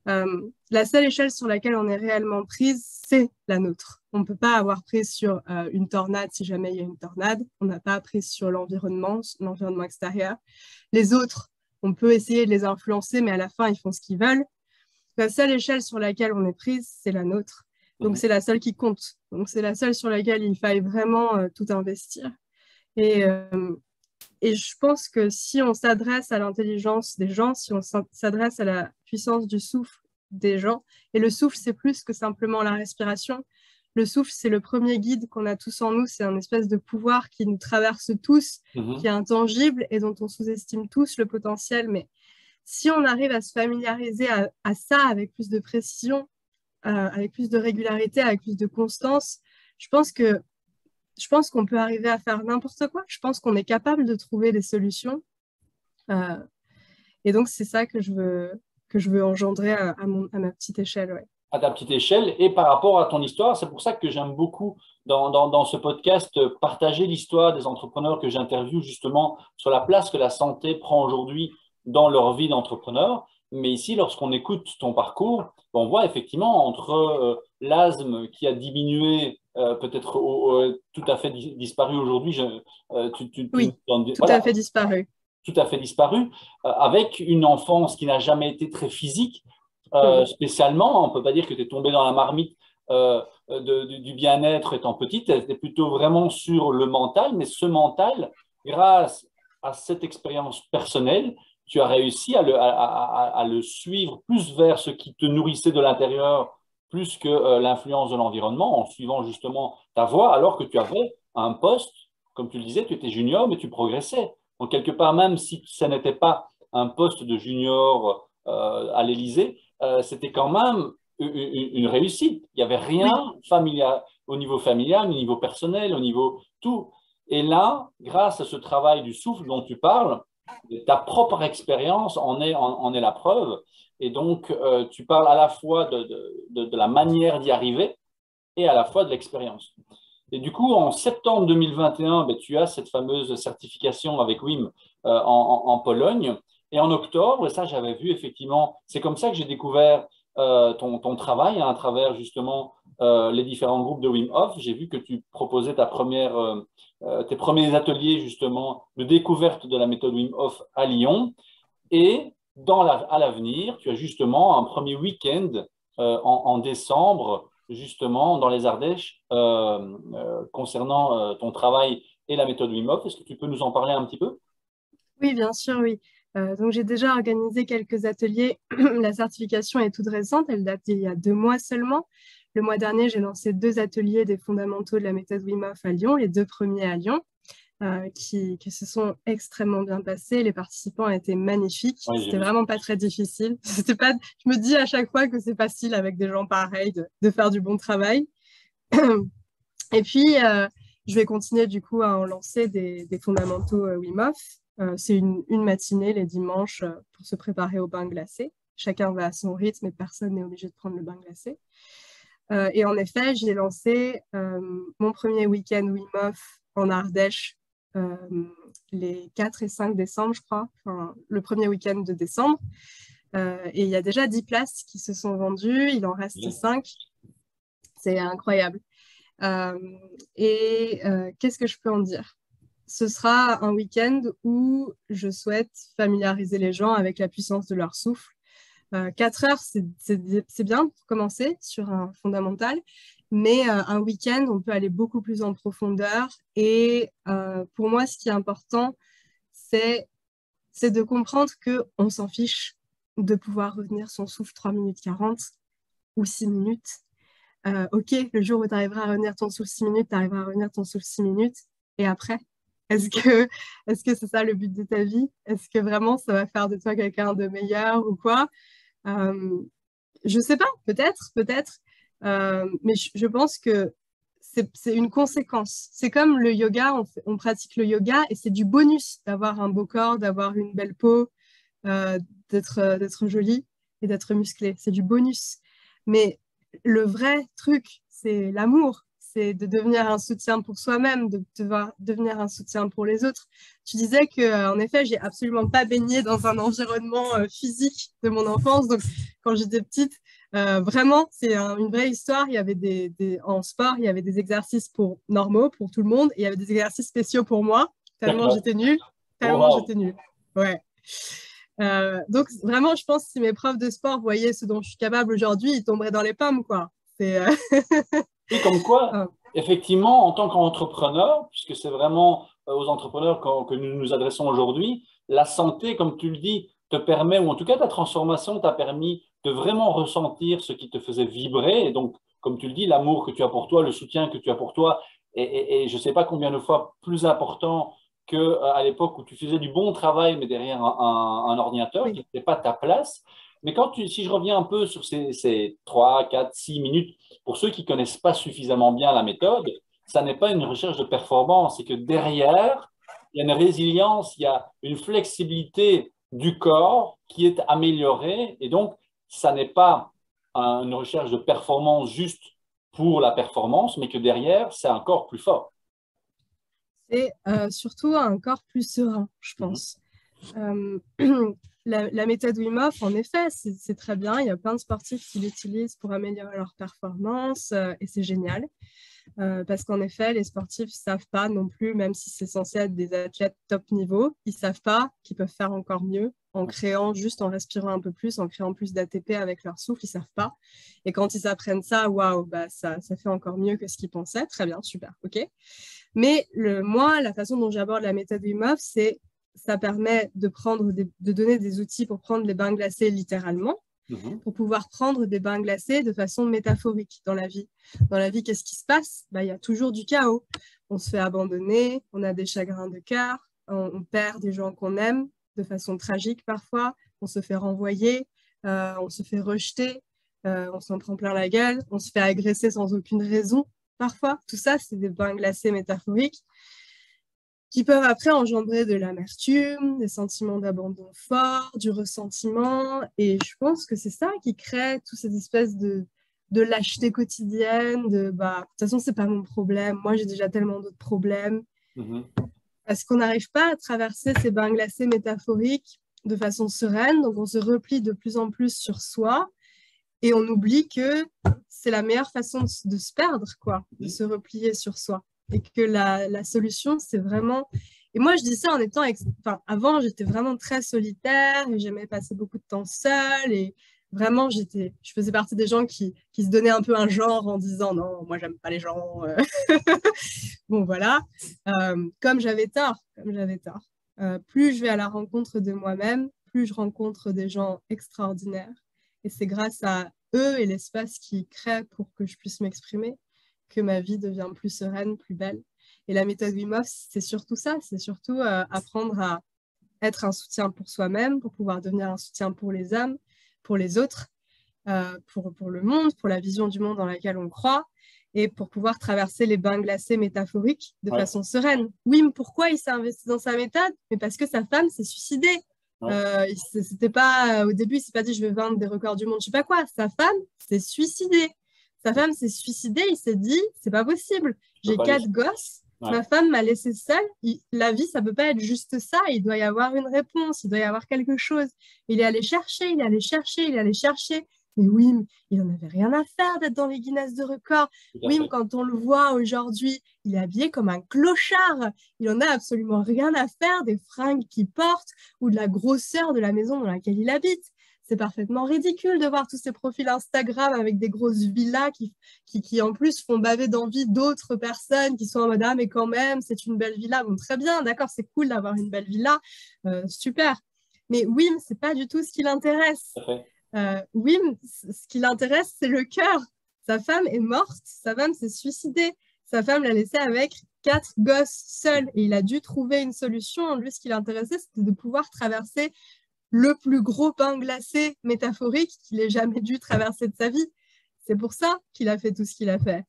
La seule échelle sur laquelle on est réellement prise, c'est la nôtre. On ne peut pas avoir prise sur une tornade si jamais il y a une tornade. On n'a pas prise sur l'environnement extérieur. Les autres, on peut essayer de les influencer, mais à la fin, ils font ce qu'ils veulent. La seule échelle sur laquelle on est prise, c'est la nôtre. Donc, c'est la seule qui compte. Donc, c'est la seule sur laquelle il faille vraiment tout investir. Et je pense que si on s'adresse à l'intelligence des gens, si on s'adresse à la puissance du souffle des gens, et le souffle, c'est plus que simplement la respiration. Le souffle, c'est le premier guide qu'on a tous en nous. C'est un espèce de pouvoir qui nous traverse tous, qui est intangible et dont on sous-estime tous le potentiel. Mais si on arrive à se familiariser à ça avec plus de précision, avec plus de régularité, avec plus de constance, je pense qu'on peut arriver à faire n'importe quoi. Je pense qu'on est capable de trouver des solutions. Et donc, c'est ça que je veux engendrer à ma petite échelle. Ouais. À ta petite échelle et par rapport à ton histoire. C'est pour ça que j'aime beaucoup dans ce podcast partager l'histoire des entrepreneurs que j'interviewe justement sur la place que la santé prend aujourd'hui dans leur vie d'entrepreneur. Mais ici, lorsqu'on écoute ton parcours, on voit effectivement entre l'asthme qui a diminué, peut-être tout à fait disparu aujourd'hui. Oui, tout à fait disparu. Tout à fait disparu, avec une enfance qui n'a jamais été très physique, spécialement. On ne peut pas dire que tu es tombé dans la marmite du bien-être étant petite, tu étais plutôt vraiment sur le mental, mais ce mental, grâce à cette expérience personnelle, tu as réussi à le suivre plus vers ce qui te nourrissait de l'intérieur, plus que l'influence de l'environnement, en suivant justement ta voie, alors que tu avais un poste, comme tu le disais, tu étais junior, mais tu progressais. Donc, quelque part, même si ce n'était pas un poste de junior à l'Élysée, c'était quand même une réussite. Il n'y avait rien familial, au niveau familial, au niveau personnel, au niveau tout. Et là, grâce à ce travail du souffle dont tu parles, ta propre expérience en est la preuve. Et donc, tu parles à la fois de la manière d'y arriver et à la fois de l'expérience. Et du coup, en septembre 2021, tu as cette fameuse certification avec WIM en Pologne. Et en octobre, et ça j'avais vu effectivement, c'est comme ça que j'ai découvert ton travail à travers justement les différents groupes de Wim Hof. J'ai vu que tu proposais tes premiers ateliers justement de découverte de la méthode Wim Hof à Lyon. Et à l'avenir, tu as justement un premier week-end en décembre, justement dans les Ardèches, concernant ton travail et la méthode Wim Hof. Est-ce que tu peux nous en parler un petit peu? Oui, bien sûr, oui. Donc, j'ai déjà organisé quelques ateliers. La certification est toute récente, elle date d'il y a 2 mois seulement. Le mois dernier, j'ai lancé 2 ateliers des fondamentaux de la méthode Wim Hof à Lyon, les 2 premiers à Lyon, qui se sont extrêmement bien passés. Les participants étaient magnifiques. Oui, c'était vraiment pas très difficile. Je me dis à chaque fois que c'est facile avec des gens pareils de faire du bon travail. Et puis, je vais continuer du coup à en lancer des fondamentaux Wim Hof. C'est une matinée les dimanches pour se préparer au bain glacé. Chacun va à son rythme et personne n'est obligé de prendre le bain glacé. Et en effet, j'ai lancé mon premier week-end Wim Hof en Ardèche les 4 et 5 décembre, je crois, enfin, le premier week-end de décembre. Et il y a déjà 10 places qui se sont vendues, il en reste 5. C'est incroyable. Qu'est-ce que je peux en dire? Ce sera un week-end où je souhaite familiariser les gens avec la puissance de leur souffle. 4 heures, c'est bien pour commencer sur un fondamental, mais un week-end, on peut aller beaucoup plus en profondeur. Et pour moi, ce qui est important, c'est de comprendre qu'on s'en fiche de pouvoir retenir son souffle 3 minutes 40 ou 6 minutes. Ok, le jour où tu arriveras à retenir ton souffle 6 minutes, tu arriveras à retenir ton souffle 6 minutes. Et après, est-ce que c'est ça le but de ta vie? Est-ce que vraiment ça va faire de toi quelqu'un de meilleur ou quoi? Je sais pas, peut-être. Mais je pense que c'est une conséquence. C'est comme le yoga, on pratique le yoga et c'est du bonus d'avoir un beau corps, d'avoir une belle peau, d'être jolie et d'être musclé. C'est du bonus. Mais le vrai truc, c'est l'amour. c'est de devenir un soutien pour soi-même, de devoir devenir un soutien pour les autres. Tu disais que, en effet, j'ai absolument pas baigné dans un environnement physique de mon enfance. Donc, quand j'étais petite, vraiment, c'est une vraie histoire. Il y avait en sport, il y avait des exercices normaux pour tout le monde, et il y avait des exercices spéciaux pour moi. Tellement j'étais nulle, tellement j'étais nulle. Ouais. Donc vraiment, je pense que si mes profs de sport voyaient ce dont je suis capable aujourd'hui, ils tomberaient dans les pommes, quoi. Et comme quoi, effectivement, en tant qu'entrepreneur, puisque c'est vraiment aux entrepreneurs que nous nous adressons aujourd'hui, la santé, comme tu le dis, te permet, ou en tout cas ta transformation t'a permis de vraiment ressentir ce qui te faisait vibrer. Et donc, comme tu le dis, l'amour que tu as pour toi, le soutien que tu as pour toi, et je ne sais pas combien de fois plus important qu'à l'époque où tu faisais du bon travail, mais derrière un ordinateur, qui n'était pas ta place. Mais si je reviens un peu sur ces 3, 4, 6 minutes, pour ceux qui ne connaissent pas suffisamment bien la méthode, ça n'est pas une recherche de performance, c'est que derrière, il y a une résilience, il y a une flexibilité du corps qui est améliorée. Et donc, ça n'est pas une recherche de performance juste pour la performance, mais que derrière, c'est un corps plus fort. Et surtout un corps plus serein, je pense. La méthode Wim Hof, en effet, c'est très bien. Il y a plein de sportifs qui l'utilisent pour améliorer leur performance et c'est génial. Parce qu'en effet, les sportifs ne savent pas non plus, même si c'est censé être des athlètes top niveau, ils ne savent pas qu'ils peuvent faire encore mieux en créant, juste en respirant un peu plus, en créant plus d'ATP avec leur souffle, ils ne savent pas. Et quand ils apprennent ça, waouh, bah, ça fait encore mieux que ce qu'ils pensaient. Très bien, super, ok. Mais moi, la façon dont j'aborde la méthode Wim Hof, c'est ça permet de donner des outils pour prendre les bains glacés littéralement, pour pouvoir prendre des bains glacés de façon métaphorique dans la vie. Dans la vie, qu'est-ce qui se passe? Il y a toujours du chaos. On se fait abandonner, on a des chagrins de cœur, on perd des gens qu'on aime de façon tragique parfois, on se fait renvoyer, on se fait rejeter, on s'en prend plein la gueule, on se fait agresser sans aucune raison. Parfois, tout ça, c'est des bains glacés métaphoriques qui peuvent après engendrer de l'amertume, des sentiments d'abandon fort, du ressentiment. Et je pense que c'est ça qui crée toute cette espèce de lâcheté quotidienne, de toute façon, c'est pas mon problème, moi j'ai déjà tellement d'autres problèmes. Parce qu'on n'arrive pas à traverser ces bains glacés métaphoriques de façon sereine, donc on se replie de plus en plus sur soi. Et on oublie que c'est la meilleure façon de se perdre, quoi, de se replier sur soi. Et que la solution, c'est vraiment... Et moi, je dis ça en étant... avant, j'étais vraiment très solitaire et j'aimais passer beaucoup de temps seule. Et vraiment, je faisais partie des gens qui se donnaient un peu un genre en disant « Non, moi, j'aime pas les gens. » Bon, voilà. Comme j'avais tort. Plus je vais à la rencontre de moi-même, plus je rencontre des gens extraordinaires. Et c'est grâce à eux et l'espace qu'ils créent pour que je puisse m'exprimer que ma vie devient plus sereine, plus belle. Et la méthode Wim Hof, c'est surtout ça, c'est surtout apprendre à être un soutien pour soi-même, pour pouvoir devenir un soutien pour les âmes, pour les autres, pour le monde, pour la vision du monde dans laquelle on croit, et pour pouvoir traverser les bains glacés métaphoriques de façon sereine. Wim, pourquoi il s'est investi dans sa méthode? Mais parce que sa femme s'est suicidée. C'était pas, au début, il s'est pas dit je vais vaincre des records du monde, je sais pas quoi. Sa femme s'est suicidée. Il s'est dit c'est pas possible. J'ai 4 gosses, ma femme m'a laissée seule. La vie, ça peut pas être juste ça. Il doit y avoir une réponse, il doit y avoir quelque chose. Il est allé chercher. Mais Wim, il n'en avait rien à faire d'être dans les Guinness de records. Wim, quand on le voit aujourd'hui, il est habillé comme un clochard. Il n'en a absolument rien à faire des fringues qu'il porte ou de la grosseur de la maison dans laquelle il habite. C'est parfaitement ridicule de voir tous ces profils Instagram avec des grosses villas qui en plus font baver d'envie d'autres personnes qui sont en mode « Ah, mais quand même, c'est une belle villa. » Bon, très bien, d'accord, c'est cool d'avoir une belle villa. Super. Mais Wim, ce n'est pas du tout ce qui l'intéresse. Wim, ce qui l'intéresse, c'est le cœur. Sa femme est morte, sa femme s'est suicidée, sa femme l'a laissé avec 4 gosses seuls et il a dû trouver une solution. Lui, ce qui l'intéressait, c'était de pouvoir traverser le plus gros bain glacé métaphorique qu'il ait jamais dû traverser de sa vie. C'est pour ça qu'il a fait tout ce qu'il a fait.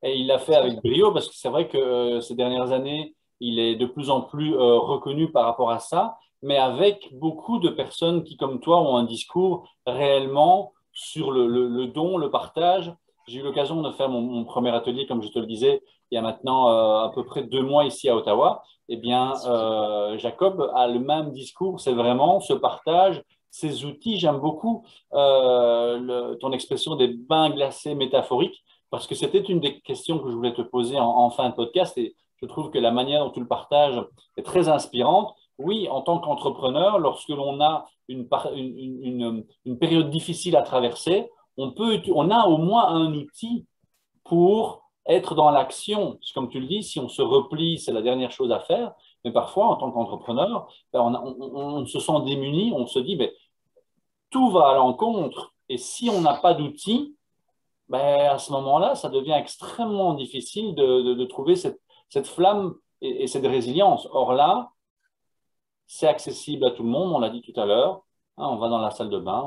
Et il l'a fait avec brio parce que c'est vrai que ces dernières années, il est de plus en plus reconnu par rapport à ça, mais avec beaucoup de personnes qui, comme toi, ont un discours réellement sur le don, le partage. J'ai eu l'occasion de faire mon premier atelier, comme je te le disais, il y a maintenant à peu près 2 mois ici à Ottawa. Eh bien, Jacob a le même discours, c'est vraiment ce partage, ces outils. J'aime beaucoup ton expression des bains glacés métaphoriques, parce que c'était une des questions que je voulais te poser en fin de podcast, et je trouve que la manière dont tu le partages est très inspirante. Oui, en tant qu'entrepreneur, lorsque l'on a une période difficile à traverser, on a au moins un outil pour être dans l'action. Comme tu le dis, si on se replie, c'est la dernière chose à faire. Mais parfois, en tant qu'entrepreneur, ben, on se sent démuni, on se dit, ben, tout va à l'encontre. Et si on n'a pas d'outils, ben, à ce moment-là, ça devient extrêmement difficile de trouver cette flamme et cette résilience. Or là, c'est accessible à tout le monde, on l'a dit tout à l'heure. Hein, on va dans la salle de bain,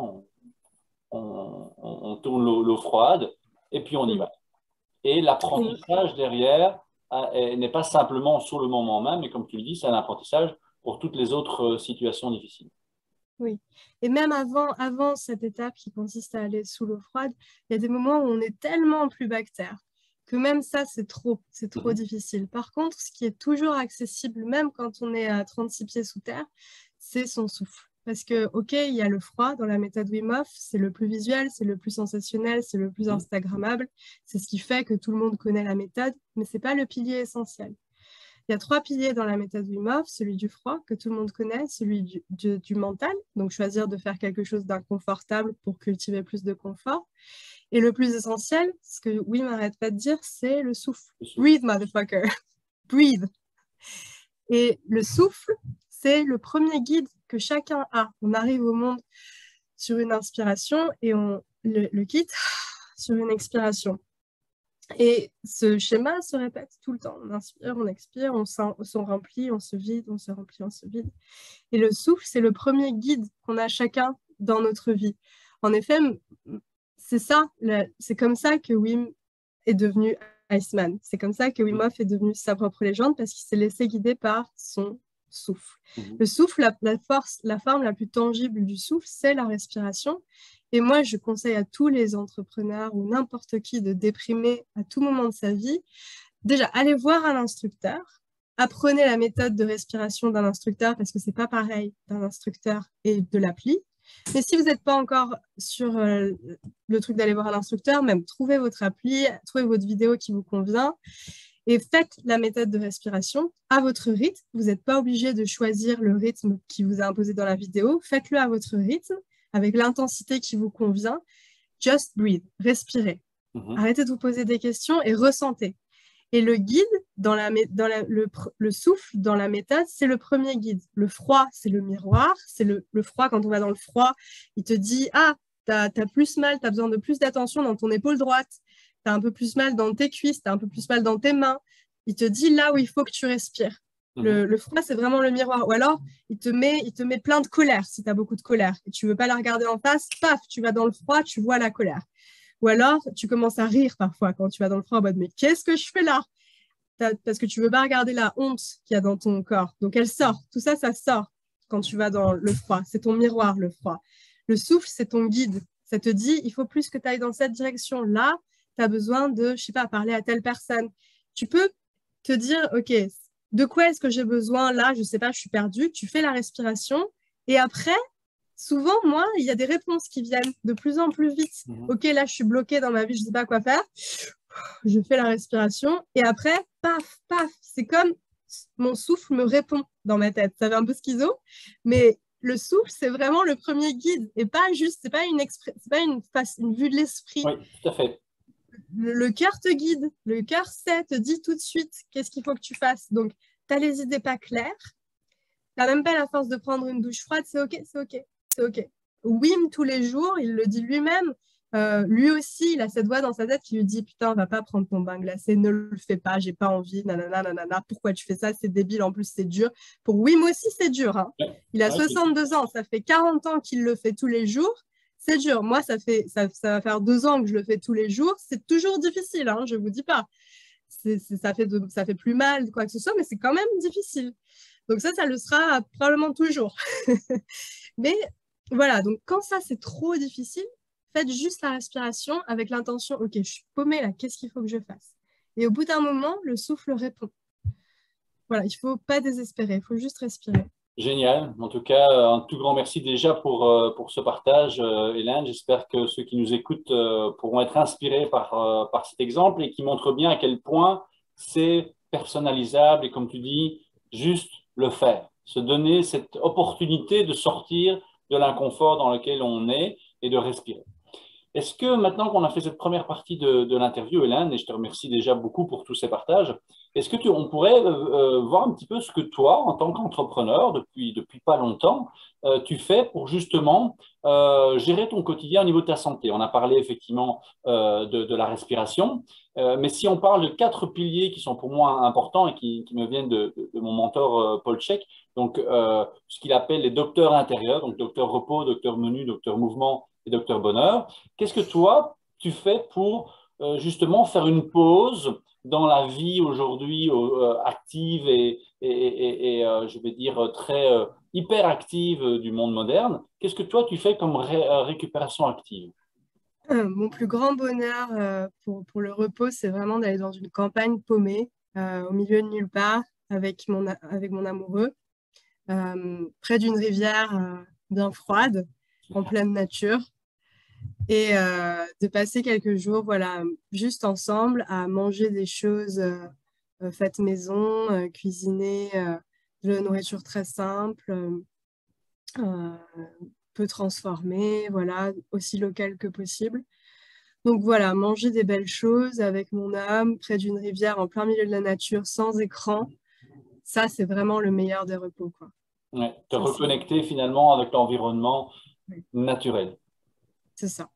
on tourne l'eau froide et puis on y va. Et l'apprentissage derrière n'est pas simplement sur le moment même, mais comme tu le dis, c'est un apprentissage pour toutes les autres situations difficiles. Oui, et même avant cette étape qui consiste à aller sous l'eau froide, il y a des moments où on est tellement plus bactère que même ça, c'est trop difficile. Par contre, ce qui est toujours accessible, même quand on est à 36 pieds sous terre, c'est son souffle. Parce que, OK, il y a le froid dans la méthode Wim Hof, c'est le plus visuel, c'est le plus sensationnel, c'est le plus instagrammable, c'est ce qui fait que tout le monde connaît la méthode, mais ce n'est pas le pilier essentiel. Il y a 3 piliers dans la méthode Wim Hof, celui du froid, que tout le monde connaît, celui du mental, donc choisir de faire quelque chose d'inconfortable pour cultiver plus de confort. Et le plus essentiel, ce que Wim n'arrête pas de dire, c'est le souffle. Breathe, motherfucker. Breathe. Et le souffle, c'est le premier guide que chacun a. On arrive au monde sur une inspiration et on le quitte sur une expiration. Et ce schéma se répète tout le temps. On inspire, on expire, on se remplit, on se vide, on se remplit, on se vide. Et le souffle, c'est le premier guide qu'on a chacun dans notre vie. En effet, c'est ça, c'est comme ça que Wim est devenu Iceman. C'est comme ça que Wim Hof est devenu sa propre légende, parce qu'il s'est laissé guider par son souffle. Le souffle, la force, la forme la plus tangible du souffle, c'est la respiration. Et moi, je conseille à tous les entrepreneurs ou n'importe qui de déprimer à tout moment de sa vie. Déjà, allez voir un instructeur. Apprenez la méthode de respiration d'un instructeur, parce que ce n'est pas pareil d'un instructeur et de l'appli. Mais si vous n'êtes pas encore sur le truc d'aller voir un instructeur, même trouvez votre appli, trouvez votre vidéo qui vous convient et faites la méthode de respiration à votre rythme. Vous n'êtes pas obligé de choisir le rythme qui vous a imposé dans la vidéo. Faites-le à votre rythme, avec l'intensité qui vous convient. Just breathe, respirez. Arrêtez de vous poser des questions et ressentez. Et le guide, le souffle dans la méthode, c'est le premier guide. Le froid, c'est le miroir. C'est le froid, quand on va dans le froid, il te dit « Ah, t'as plus mal, t'as besoin de plus d'attention dans ton épaule droite. T'as un peu plus mal dans tes cuisses, t'as un peu plus mal dans tes mains. » Il te dit là où il faut que tu respires. Le froid, c'est vraiment le miroir. Ou alors, il te met plein de colère, si t'as beaucoup de colère. Et tu veux pas la regarder en face, paf, tu vas dans le froid, tu vois la colère. Ou alors, tu commences à rire parfois quand tu vas dans le froid en mode « Mais qu'est-ce que je fais là ?» Parce que tu ne veux pas regarder la honte qu'il y a dans ton corps. Donc, elle sort. Tout ça, ça sort quand tu vas dans le froid. C'est ton miroir, le froid. Le souffle, c'est ton guide. Ça te dit, il faut plus que tu ailles dans cette direction. Là, tu as besoin de, je sais pas, parler à telle personne. Tu peux te dire, OK, de quoi est-ce que j'ai besoin là? Je sais pas, je suis perdue. Tu fais la respiration. Et après, souvent, moi, il y a des réponses qui viennent de plus en plus vite. OK, là, je suis bloquée dans ma vie, je ne sais pas quoi faire. Je fais la respiration et après, paf, paf, c'est comme mon souffle me répond dans ma tête. Ça fait un peu schizo, mais le souffle, c'est vraiment le premier guide et pas juste, c'est pas une vue de l'esprit. Oui, tout à fait. Le cœur te guide, le cœur sait, te dit tout de suite qu'est-ce qu'il faut que tu fasses. Donc, tu as les idées pas claires, tu n'as même pas la force de prendre une douche froide, c'est OK, c'est OK, c'est OK. Wim, tous les jours, il le dit lui-même, lui aussi, il a cette voix dans sa tête qui lui dit « Putain, va pas prendre ton bain glacé, ne le fais pas, j'ai pas envie, nanana, nanana, pourquoi tu fais ça, c'est débile, en plus c'est dur. » Pour Wim aussi, c'est dur. Hein. Il a 62 ans, ça fait 40 ans qu'il le fait tous les jours. C'est dur. Moi, ça va faire 2 ans que je le fais tous les jours. C'est toujours difficile, hein, je ne vous dis pas. Ça fait plus mal, quoi que ce soit, mais c'est quand même difficile. Donc ça le sera probablement toujours. Mais voilà, donc quand ça, c'est trop difficile, faites juste la respiration avec l'intention, ok, je suis paumée là, qu'est-ce qu'il faut que je fasse? Et au bout d'un moment, le souffle répond. Voilà, il ne faut pas désespérer, il faut juste respirer. Génial. En tout cas, un tout grand merci déjà pour ce partage, Hélène. J'espère que ceux qui nous écoutent pourront être inspirés par cet exemple et qui montre bien à quel point c'est personnalisable et, comme tu dis, juste le faire. Se donner cette opportunité de sortir de l'inconfort dans lequel on est et de respirer. Est-ce que maintenant qu'on a fait cette première partie de l'interview, Hélène, et je te remercie déjà beaucoup pour tous ces partages, est-ce que on pourrait voir un petit peu ce que toi, en tant qu'entrepreneur, depuis pas longtemps, tu fais pour justement gérer ton quotidien au niveau de ta santé? On a parlé effectivement de la respiration, mais si on parle de 4 piliers qui sont pour moi importants et qui me viennent de mon mentor Paul Chek, donc ce qu'il appelle les docteurs intérieurs, donc docteur repos, docteur menu, docteur mouvement et docteur bonheur. Qu'est-ce que toi, tu fais pour justement faire une pause dans la vie aujourd'hui active et je vais dire très hyper active du monde moderne? Qu'est-ce que toi, tu fais comme récupération active? Mon plus grand bonheur pour le repos, c'est vraiment d'aller dans une campagne paumée, au milieu de nulle part, avec mon amoureux, près d'une rivière bien froide, en pleine nature, et de passer quelques jours, voilà, juste ensemble à manger des choses faites maison, cuisiner de la nourriture très simple, peu transformée, voilà, aussi locale que possible. Donc voilà, manger des belles choses avec mon âme, près d'une rivière, en plein milieu de la nature, sans écran, ça, c'est vraiment le meilleur des repos, quoi. Ouais, te Ça, reconnecter finalement avec l'environnement oui, naturel. c'est ça.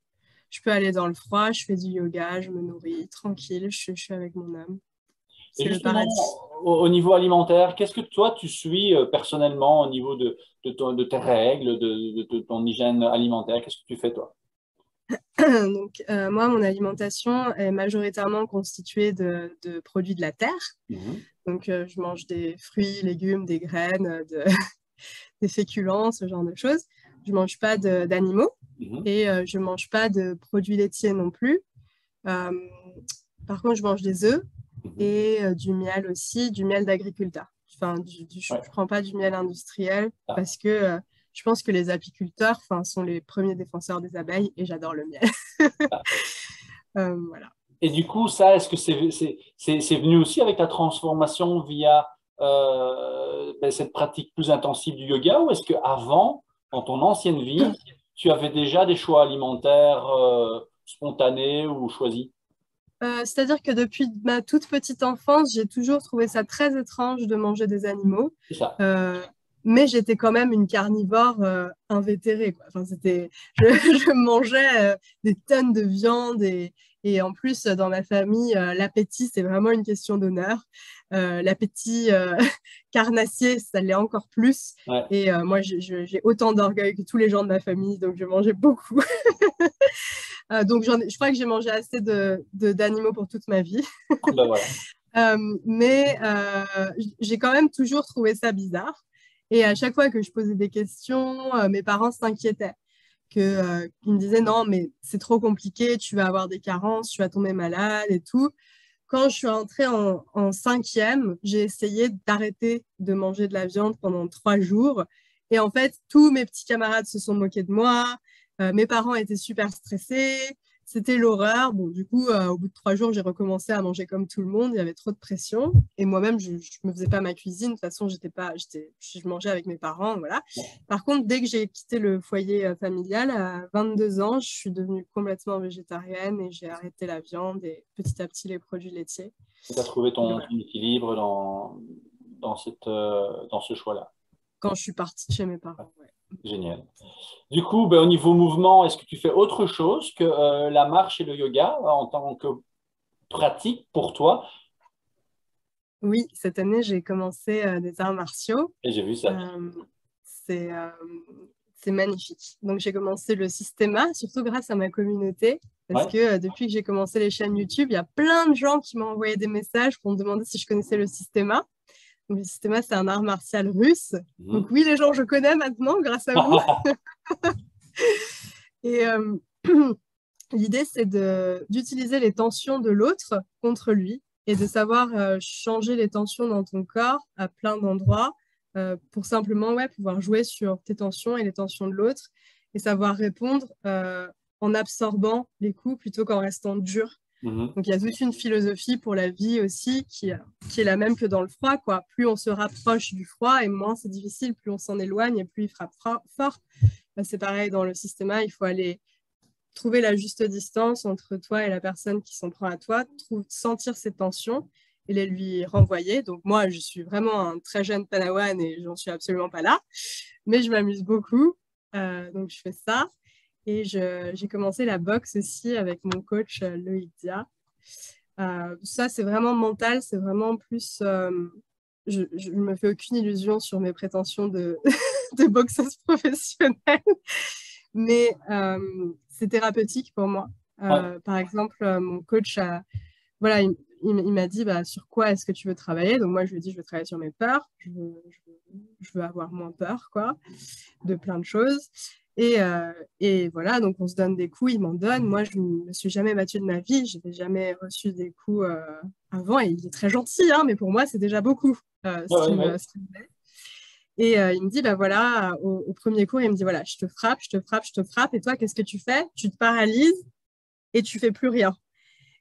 Je peux aller dans le froid, je fais du yoga, je me nourris tranquille, je suis avec mon âme. Et C'est le justement, paradis. au niveau alimentaire, qu'est-ce que toi, tu suis personnellement au niveau de tes règles, de ton hygiène alimentaire? Qu'est-ce que tu fais, toi? Donc, moi, mon alimentation est majoritairement constituée de produits de la terre. Mhm. Donc, je mange des fruits, légumes, des graines, des féculents, ce genre de choses. Je ne mange pas d'animaux Mhm. et je ne mange pas de produits laitiers non plus. Euh, Par contre, je mange des œufs Mhm. et du miel aussi, du miel d'agriculteur. Enfin, je Ouais. ne prends pas du miel industriel Ah. parce que je pense que les apiculteurs sont les premiers défenseurs des abeilles et j'adore le miel. Ah. Voilà. Et du coup, ça, est-ce que c'est venu aussi avec ta transformation via cette pratique plus intensive du yoga, ou est-ce qu'avant, dans ton ancienne vie, tu avais déjà des choix alimentaires spontanés ou choisis? C'est-à-dire que depuis ma toute petite enfance, j'ai toujours trouvé ça très étrange de manger des animaux. C'est ça. Mais j'étais quand même une carnivore invétérée, quoi. Enfin, je mangeais des tonnes de viande et en plus, dans ma famille, l'appétit, c'est vraiment une question d'honneur. L'appétit carnassier, ça l'est encore plus. Ouais. Et moi, j'ai autant d'orgueil que tous les gens de ma famille, donc je mangeais beaucoup. Donc, je crois que j'ai mangé assez d'animaux pour toute ma vie. Ben voilà. Mais j'ai quand même toujours trouvé ça bizarre. Et à chaque fois que je posais des questions, mes parents s'inquiétaient. Ils me disaient non, mais c'est trop compliqué, tu vas avoir des carences, tu vas tomber malade et tout. Quand je suis entrée en cinquième, j'ai essayé d'arrêter de manger de la viande pendant 3 jours. Et en fait, tous mes petits camarades se sont moqués de moi. Mes parents étaient super stressés. C'était l'horreur. Bon, du coup, au bout de 3 jours, j'ai recommencé à manger comme tout le monde. Il y avait trop de pression. Et moi-même, je ne me faisais pas ma cuisine. De toute façon, je mangeais avec mes parents. Voilà. Par contre, dès que j'ai quitté le foyer familial, à 22 ans, je suis devenue complètement végétarienne et j'ai arrêté la viande et petit à petit les produits laitiers. Tu as trouvé ton Voilà. équilibre dans ce choix-là. Quand je suis partie chez mes parents, ouais. Génial. Du coup, ben, au niveau mouvement, est-ce que tu fais autre chose que la marche et le yoga en tant que pratique pour toi? Oui, cette année, j'ai commencé des arts martiaux. Et j'ai vu ça. C'est magnifique. Donc, j'ai commencé le Systema, surtout grâce à ma communauté. Parce Ouais. que depuis que j'ai commencé les chaînes YouTube, il y a plein de gens qui m'ont envoyé des messages pour me demander si je connaissais le Systema. Donc, le Systema, c'est un art martial russe. Donc oui, les gens, je connais maintenant grâce à vous. Et l'idée, c'est d'utiliser les tensions de l'autre contre lui et de savoir changer les tensions dans ton corps à plein d'endroits pour simplement pouvoir jouer sur tes tensions et les tensions de l'autre et savoir répondre en absorbant les coups plutôt qu'en restant dur. Donc, il y a toute une philosophie pour la vie aussi qui est la même que dans le froid, quoi. Plus on se rapproche du froid et moins c'est difficile, plus on s'en éloigne et plus il frappe fort. C'est pareil dans le système, il faut aller trouver la juste distance entre toi et la personne qui s'en prend à toi, sentir ses tensions et les lui renvoyer. Donc moi, je suis vraiment un très jeune padawan et j'en suis absolument pas là, mais je m'amuse beaucoup. Donc je fais ça. Et j'ai commencé la boxe aussi avec mon coach Loïc Dia. Ça, c'est vraiment mental, c'est vraiment plus... je ne me fais aucune illusion sur mes prétentions de, de boxeuse professionnelle, mais c'est thérapeutique pour moi. Par exemple, mon coach, voilà, il m'a dit sur quoi est-ce que tu veux travailler. Donc moi, je lui ai dit, je veux travailler sur mes peurs, je veux avoir moins peur, quoi, de plein de choses. Et voilà, donc on se donne des coups, il m'en donne. Moi, je ne me suis jamais battue de ma vie, je n'avais jamais reçu des coups avant. Et il est très gentil, hein, mais pour moi, c'est déjà beaucoup ce qu'il me fait. Et il me dit, voilà, au premier cours, il me dit, voilà, je te frappe, je te frappe, je te frappe. Et toi, qu'est-ce que tu fais? Tu te paralyses et tu fais plus rien.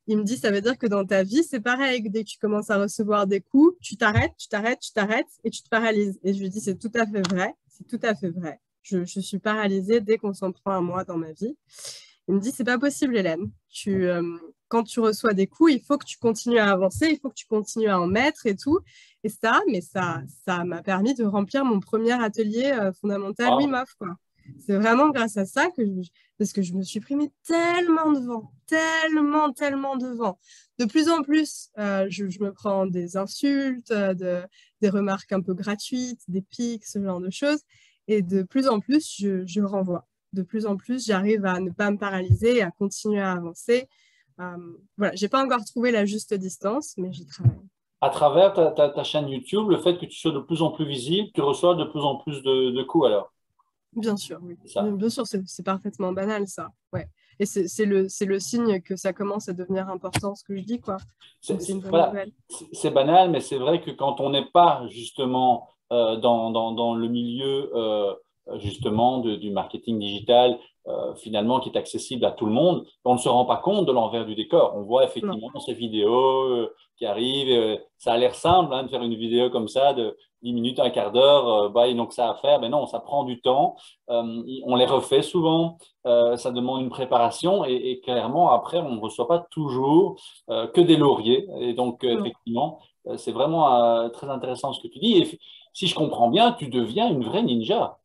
Il me dit, ça veut dire que dans ta vie, c'est pareil. Dès que tu commences à recevoir des coups, tu t'arrêtes, tu t'arrêtes, tu t'arrêtes et tu te paralyses. Et je lui dis, c'est tout à fait vrai. C'est tout à fait vrai. Je suis paralysée dès qu'on s'en prend à moi dans ma vie. Il me dit, c'est pas possible, Hélène. Quand tu reçois des coups, il faut que tu continues à avancer, il faut que tu continues à en mettre et tout. Et ça m'a permis de remplir mon premier atelier fondamental Wim Hof, quoi. C'est vraiment grâce à ça parce que je me suis pris tellement devant, tellement devant. De plus en plus, je me prends des insultes, des remarques un peu gratuites, des pics, ce genre de choses. Et de plus en plus, je renvoie. De plus en plus, j'arrive à ne pas me paralyser et à continuer à avancer. Voilà, j'ai pas encore trouvé la juste distance, mais j'y travaille. À travers ta chaîne YouTube, le fait que tu sois de plus en plus visible, tu reçois de plus en plus de coups alors? Bien sûr, oui. Bien sûr, c'est parfaitement banal, ça. Ouais. Et c'est le signe que ça commence à devenir important, ce que je dis, quoi. C'est une bonne nouvelle. C'est banal, mais c'est vrai que quand on n'est pas justement dans le milieu justement du marketing digital, finalement, qui est accessible à tout le monde, on ne se rend pas compte de l'envers du décor. On voit effectivement ces vidéos qui arrivent. Ça a l'air simple de faire une vidéo comme ça de 10 minutes, un quart d'heure, ils n'ont que ça à faire. Mais non, ça prend du temps. On les refait souvent. Ça demande une préparation et clairement, après, on ne reçoit pas toujours que des lauriers. Et donc, effectivement, c'est vraiment très intéressant ce que tu dis. Et si je comprends bien, tu deviens une vraie ninja.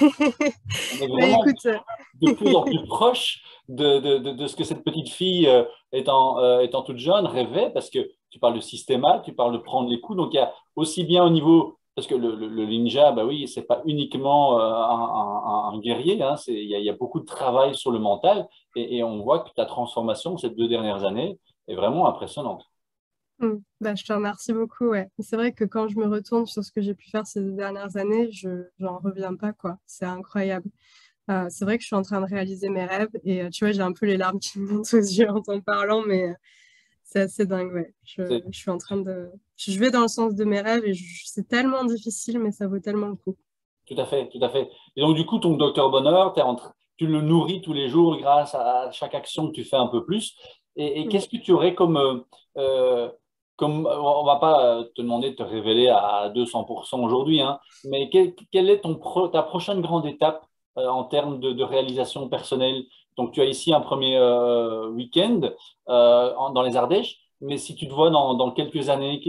On est vraiment de plus en plus proche de ce que cette petite fille, étant toute jeune, rêvait, parce que tu parles de systéma, tu parles de prendre les coups. Donc, il y a aussi bien au niveau, parce que le ninja, oui, c'est pas uniquement un guerrier, hein, il y a beaucoup de travail sur le mental, et on voit que ta transformation ces 2 dernières années est vraiment impressionnante. Je te remercie beaucoup. Ouais. C'est vrai que quand je me retourne sur ce que j'ai pu faire ces 2 dernières années, je n'en reviens pas, quoi. C'est incroyable. C'est vrai que je suis en train de réaliser mes rêves et tu vois, j'ai un peu les larmes qui me montent aux yeux en t'en parlant, mais c'est assez dingue. Ouais. Je suis en train de... Je vais dans le sens de mes rêves et c'est tellement difficile, mais ça vaut tellement le coup. Tout à fait, tout à fait. Et donc, du coup, ton docteur Bonheur, tu le nourris tous les jours grâce à chaque action que tu fais un peu plus. Et qu'est-ce que tu aurais comme on va pas te demander de te révéler à 200% aujourd'hui, hein, mais quelle est ta prochaine grande étape en termes de réalisation personnelle? Donc, tu as ici un premier week-end dans les Ardèches, mais si tu te vois dans quelques années,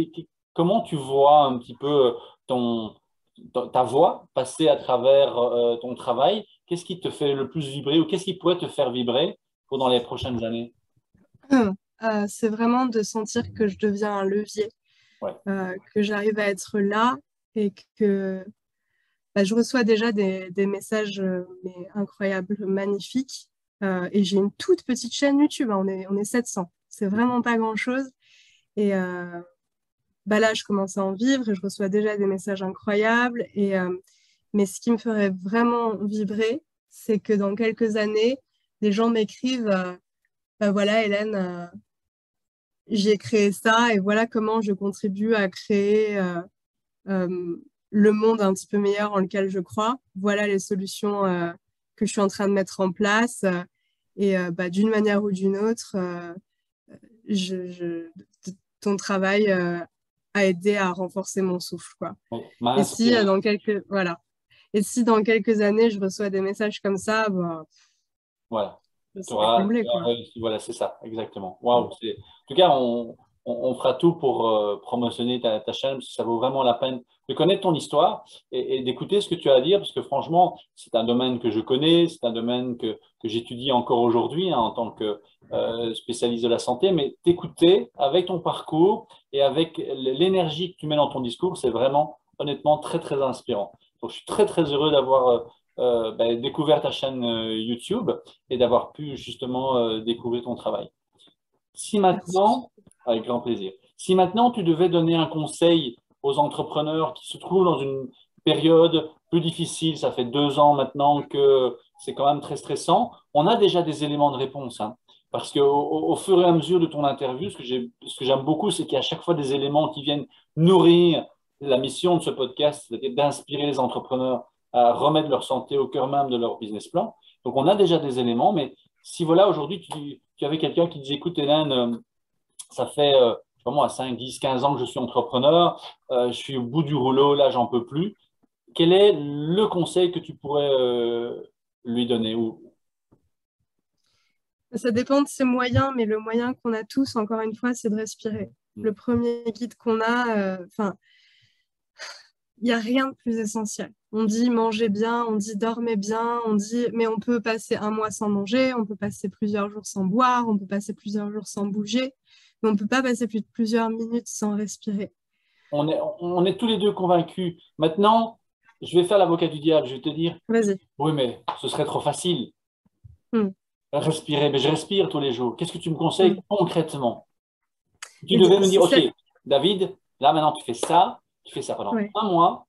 comment tu vois un petit peu ta voix passer à travers ton travail? Qu'est-ce qui te fait le plus vibrer ou qu'est-ce qui pourrait te faire vibrer dans les prochaines années? C'est vraiment de sentir que je deviens un levier, que j'arrive à être là et que je reçois déjà des messages mais incroyables, magnifiques. Et j'ai une toute petite chaîne YouTube, hein, on est 700. C'est vraiment pas grand-chose. Et là, je commence à en vivre et je reçois déjà des messages incroyables. Mais ce qui me ferait vraiment vibrer, c'est que dans quelques années, des gens m'écrivent, bah voilà Hélène, j'ai créé ça et voilà comment je contribue à créer le monde un petit peu meilleur en lequel je crois. Voilà les solutions que je suis en train de mettre en place. Et bah, d'une manière ou d'une autre, je, je- ton travail a aidé à renforcer mon souffle, quoi. m'a Et si inspiré. dans quelques voilà. Et si dans quelques années je reçois des messages comme ça, bah, Voilà. je Tu serai auras, comblée, quoi. réussi. Voilà, c'est ça, exactement. Waouh. En tout cas, on fera tout pour promotionner ta chaîne, parce que ça vaut vraiment la peine de connaître ton histoire et d'écouter ce que tu as à dire, parce que franchement, c'est un domaine que je connais, c'est un domaine que j'étudie encore aujourd'hui hein, en tant que spécialiste de la santé, mais t'écouter avec ton parcours et avec l'énergie que tu mets dans ton discours, c'est vraiment, honnêtement, très, très inspirant. Donc, je suis très, très heureux d'avoir découvert ta chaîne YouTube et d'avoir pu justement découvrir ton travail. Si Merci. maintenant, avec grand plaisir, si maintenant tu devais donner un conseil aux entrepreneurs qui se trouvent dans une période plus difficile, ça fait 2 ans maintenant que c'est quand même très stressant, on a déjà des éléments de réponse. Hein. Parce qu'au fur et à mesure de ton interview, ce que j'aime beaucoup, c'est qu'il y a à chaque fois des éléments qui viennent nourrir la mission de ce podcast, c'est-à-dire d'inspirer les entrepreneurs à remettre leur santé au cœur même de leur business plan. Donc, on a déjà des éléments, mais si voilà, aujourd'hui, tu avais quelqu'un qui disait, écoute, Hélène, ça fait vraiment à 5, 10, 15 ans que je suis entrepreneur, je suis au bout du rouleau, là, j'en peux plus. Quel est le conseil que tu pourrais lui donner ou... Ça dépend de ses moyens, mais le moyen qu'on a tous, encore une fois, c'est de respirer. Le premier guide qu'on a, enfin, il n'y a rien de plus essentiel. On dit mangez bien, on dit dormez bien, on dit mais on peut passer un mois sans manger, on peut passer plusieurs jours sans boire, on peut passer plusieurs jours sans bouger, mais on ne peut pas passer plus de plusieurs minutes sans respirer. On est tous les deux convaincus. Maintenant, je vais faire l'avocat du diable. Je vais te dire, Vas-y. oui, mais ce serait trop facile. Hmm. Respirer, mais je respire tous les jours. Qu'est-ce que tu me conseilles Hmm. concrètement? Tu Et devais me dire, OK, cette... David, là maintenant tu fais ça pendant ouais. un mois,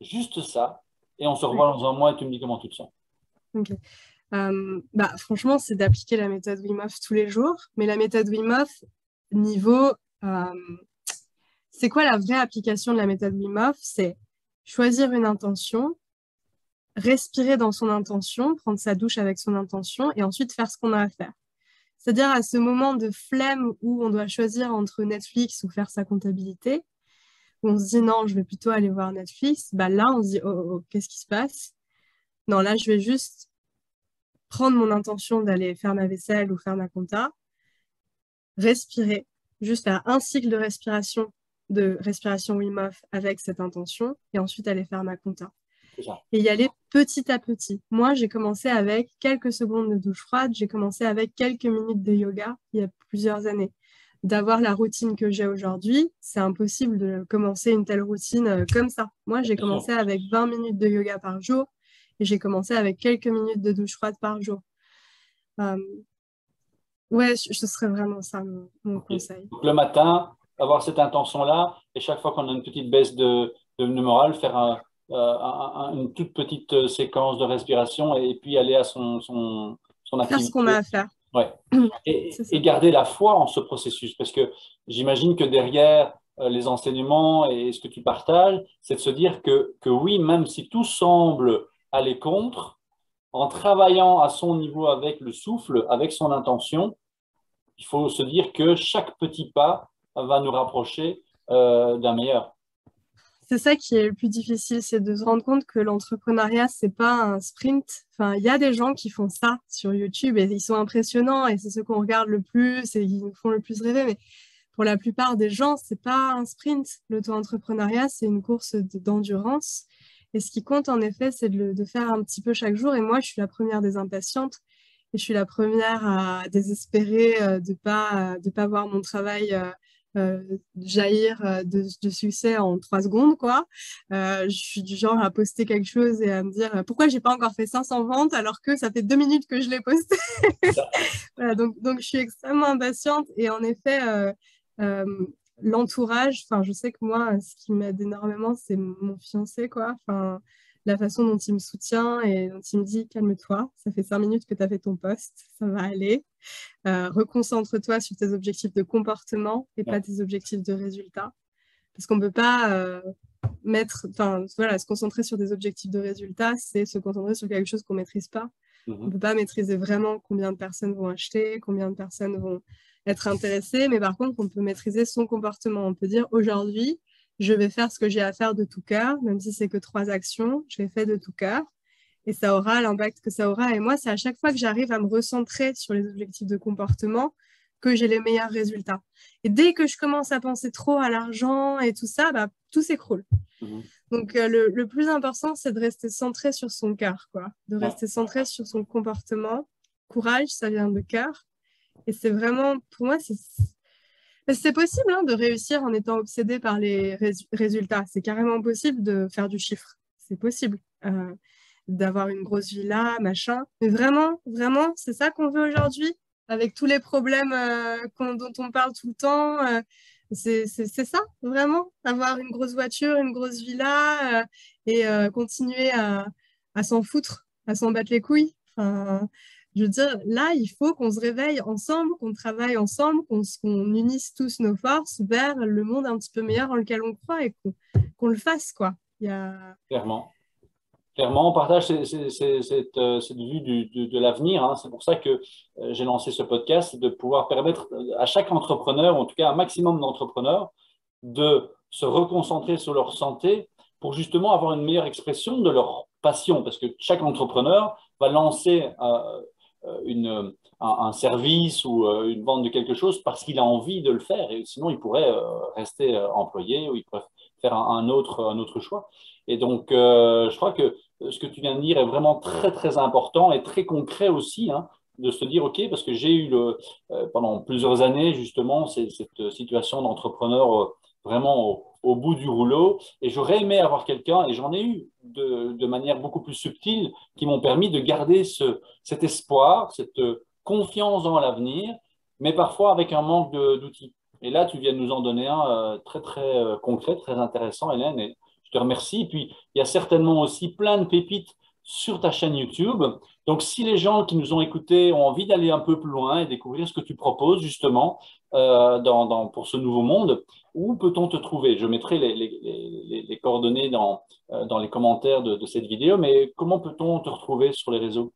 juste ça, et on se revoit dans un mois et tu me dis comment tu te sens. Okay. Bah, franchement, c'est d'appliquer la méthode Wim Hof tous les jours, mais la méthode Wim Hof, niveau... c'est quoi la vraie application de la méthode Wim Hof? C'est choisir une intention, respirer dans son intention, prendre sa douche avec son intention et ensuite faire ce qu'on a à faire. C'est-à-dire à ce moment de flemme où on doit choisir entre Netflix ou faire sa comptabilité, où on se dit non, je vais plutôt aller voir Netflix, bah là on se dit oh, qu'est-ce qui se passe? Non, là je vais juste prendre mon intention d'aller faire ma vaisselle ou faire ma compta, respirer, juste faire un cycle de respiration Wim Hof avec cette intention et ensuite aller faire ma compta. C'est ça. Et y aller petit à petit. Moi, j'ai commencé avec quelques secondes de douche froide, j'ai commencé avec quelques minutes de yoga il y a plusieurs années. D'avoir la routine que j'ai aujourd'hui, c'est impossible de commencer une telle routine comme ça. Moi, j'ai commencé avec 20 minutes de yoga par jour et j'ai commencé avec quelques minutes de douche froide par jour. Ouais, ce serait vraiment ça mon Okay. conseil. Donc, le matin, avoir cette intention-là, et chaque fois qu'on a une petite baisse de morale, faire une toute petite séquence de respiration et puis aller à son Faire ce qu'on a activité. à faire. Ouais. C'est ça. Et garder la foi en ce processus, parce que j'imagine que derrière les enseignements et ce que tu partages, c'est de se dire que oui, même si tout semble aller contre, en travaillant à son niveau avec le souffle, avec son intention, il faut se dire que chaque petit pas va nous rapprocher d'un meilleur. C'est ça qui est le plus difficile, c'est de se rendre compte que l'entrepreneuriat, c'est pas un sprint. Enfin, il y a des gens qui font ça sur YouTube et ils sont impressionnants et c'est ceux qu'on regarde le plus et qui nous font le plus rêver. Mais pour la plupart des gens, c'est pas un sprint. L'auto-entrepreneuriat, c'est une course d'endurance. Et ce qui compte, en effet, c'est de faire un petit peu chaque jour. Et moi, je suis la première des impatientes et je suis la première à désespérer de pas voir mon travail jaillir de succès en 3 secondes, quoi. Je suis du genre à poster quelque chose et à me dire pourquoi j'ai pas encore fait 500 ventes alors que ça fait 2 minutes que je l'ai posté. Voilà, donc, je suis extrêmement impatiente et en effet, euh, l'entourage, enfin, je sais que moi, ce qui m'aide énormément, c'est mon fiancé, quoi. Enfin, la façon dont il me soutient et dont il me dit calme-toi, ça fait 5 minutes que tu as fait ton poste, ça va aller. Reconcentre-toi sur tes objectifs de comportement et pas tes objectifs de résultat. Parce qu'on ne peut pas se concentrer sur des objectifs de résultat, c'est se concentrer sur quelque chose qu'on ne maîtrise pas. On ne peut pas maîtriser vraiment combien de personnes vont acheter, combien de personnes vont être intéressées, mais par contre, on peut maîtriser son comportement. On peut dire aujourd'hui, je vais faire ce que j'ai à faire de tout cœur, même si c'est que 3 actions, je les fais de tout cœur. Et ça aura l'impact que ça aura. Et moi, c'est à chaque fois que j'arrive à me recentrer sur les objectifs de comportement que j'ai les meilleurs résultats. Et dès que je commence à penser trop à l'argent et tout ça, bah, tout s'écroule. Donc, le plus important, c'est de rester centré sur son cœur, quoi. De rester centré sur son comportement. Courage, ça vient de cœur. Et c'est vraiment, pour moi, c'est possible de réussir en étant obsédé par les résultats. C'est carrément possible de faire du chiffre. C'est possible d'avoir une grosse villa, machin. Mais vraiment, vraiment, c'est ça qu'on veut aujourd'hui, avec tous les problèmes dont on parle tout le temps. C'est ça, vraiment, avoir une grosse voiture, une grosse villa et continuer à s'en foutre, à s'en battre les couilles. Enfin, je veux dire, là, il faut qu'on se réveille ensemble, qu'on travaille ensemble, qu'on unisse tous nos forces vers le monde un petit peu meilleur dans lequel on croit et qu'on le fasse, quoi. Clairement. Clairement, on partage cette vue de l'avenir. Hein. C'est pour ça que j'ai lancé ce podcast, de pouvoir permettre à chaque entrepreneur, en tout cas un maximum d'entrepreneurs, de se reconcentrer sur leur santé pour justement avoir une meilleure expression de leur passion. Parce que chaque entrepreneur va lancer un service ou une vente de quelque chose parce qu'il a envie de le faire. Et sinon, il pourrait rester employé ou il pourrait faire un autre choix. Et donc, je crois que ce que tu viens de dire est vraiment très, très important et très concret aussi, hein, de se dire, OK, parce que j'ai eu pendant plusieurs années, justement, cette situation d'entrepreneur vraiment au bout du rouleau. Et j'aurais aimé avoir quelqu'un, et j'en ai eu de manière beaucoup plus subtile, qui m'ont permis de garder cet espoir, cette confiance dans l'avenir, mais parfois avec un manque d'outils. Et là, tu viens de nous en donner un très, très concret, très intéressant, Hélène. Et je te remercie. Et puis, il y a certainement aussi plein de pépites sur ta chaîne YouTube. Donc, si les gens qui nous ont écoutés ont envie d'aller un peu plus loin et découvrir ce que tu proposes justement pour ce nouveau monde, où peut-on te trouver? Je mettrai les coordonnées dans les commentaires de cette vidéo, mais comment peut-on te retrouver sur les réseaux?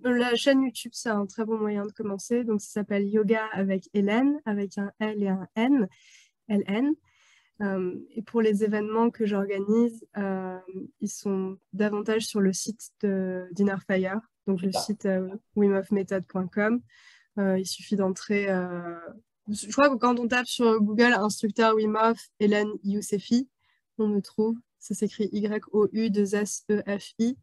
La chaîne YouTube, c'est un très bon moyen de commencer. Donc, ça s'appelle Yoga avec Hélène, avec un L et un N, LN. Et pour les événements que j'organise, ils sont davantage sur le site d'Innerfire, donc le site wimhofmethod.com. Il suffit d'entrer. Je crois que quand on tape sur Google instructeur Wim Hof Hélène Yousefi, on me trouve. Ça s'écrit YOU2SEFI.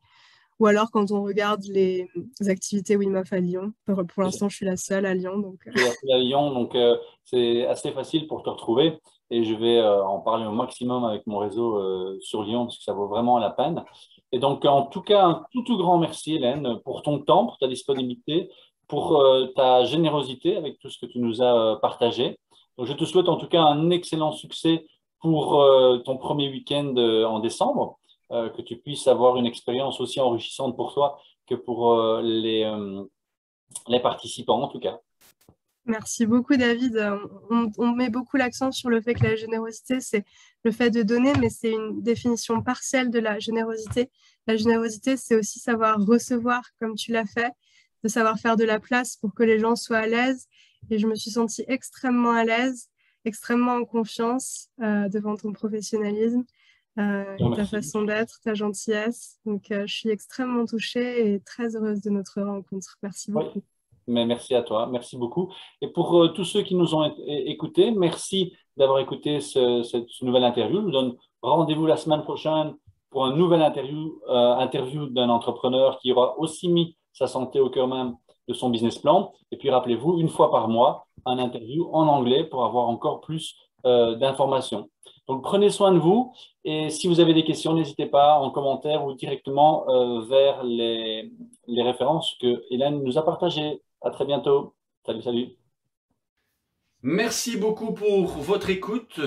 Ou alors quand on regarde les activités Wim Hof à Lyon. Pour l'instant, je suis la seule à Lyon. Donc... Je suis la seule à Lyon, donc c'est assez facile pour te retrouver. Et je vais en parler au maximum avec mon réseau sur Lyon, parce que ça vaut vraiment la peine. Et donc, en tout cas, un tout grand merci, Hélène, pour ton temps, pour ta disponibilité, pour ta générosité avec tout ce que tu nous as partagé. Donc, je te souhaite en tout cas un excellent succès pour ton premier week-end en décembre, que tu puisses avoir une expérience aussi enrichissante pour toi que pour les participants, en tout cas. Merci beaucoup, David. On met beaucoup l'accent sur le fait que la générosité, c'est le fait de donner, mais c'est une définition partielle de la générosité. La générosité, c'est aussi savoir recevoir comme tu l'as fait, de savoir faire de la place pour que les gens soient à l'aise. Et je me suis sentie extrêmement à l'aise, extrêmement en confiance devant ton professionnalisme, ta façon d'être, ta gentillesse. Donc, je suis extrêmement touchée et très heureuse de notre rencontre. Merci beaucoup. Oui. Mais merci à toi, merci beaucoup. Et pour tous ceux qui nous ont écoutés, merci d'avoir écouté cette nouvelle interview. Je vous donne rendez-vous la semaine prochaine pour un nouvel interview d'un entrepreneur qui aura aussi mis sa santé au cœur même de son business plan. Et puis rappelez-vous, une fois par mois, un interview en anglais pour avoir encore plus d'informations. Donc prenez soin de vous et si vous avez des questions, n'hésitez pas en commentaire ou directement vers les références que Hélène nous a partagées. À très bientôt. Salut, salut. Merci beaucoup pour votre écoute.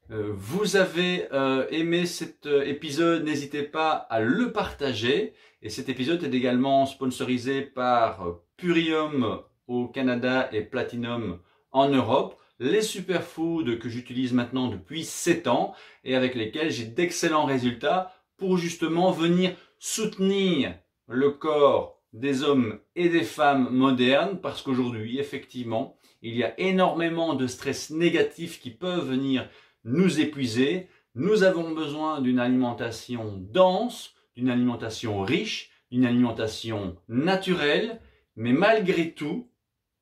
vous avez aimé cet épisode, n'hésitez pas à le partager. Et cet épisode est également sponsorisé par Purium au Canada et Platinum en Europe. Les superfoods que j'utilise maintenant depuis 7 ans et avec lesquels j'ai d'excellents résultats pour justement venir soutenir le corps des hommes et des femmes modernes, parce qu'aujourd'hui, effectivement, il y a énormément de stress négatifs qui peuvent venir nous épuiser. Nous avons besoin d'une alimentation dense, d'une alimentation riche, d'une alimentation naturelle, mais malgré tout,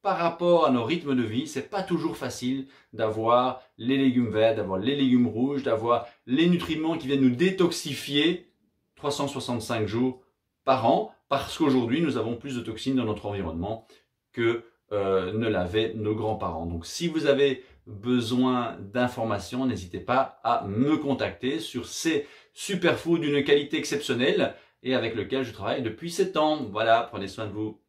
par rapport à nos rythmes de vie, c'est pas toujours facile d'avoir les légumes verts, d'avoir les légumes rouges, d'avoir les nutriments qui viennent nous détoxifier 365 jours par an, parce qu'aujourd'hui, nous avons plus de toxines dans notre environnement que ne l'avaient nos grands-parents. Donc, si vous avez besoin d'informations, n'hésitez pas à me contacter sur ces superfoods d'une qualité exceptionnelle et avec lequel je travaille depuis 7 ans. Voilà, prenez soin de vous.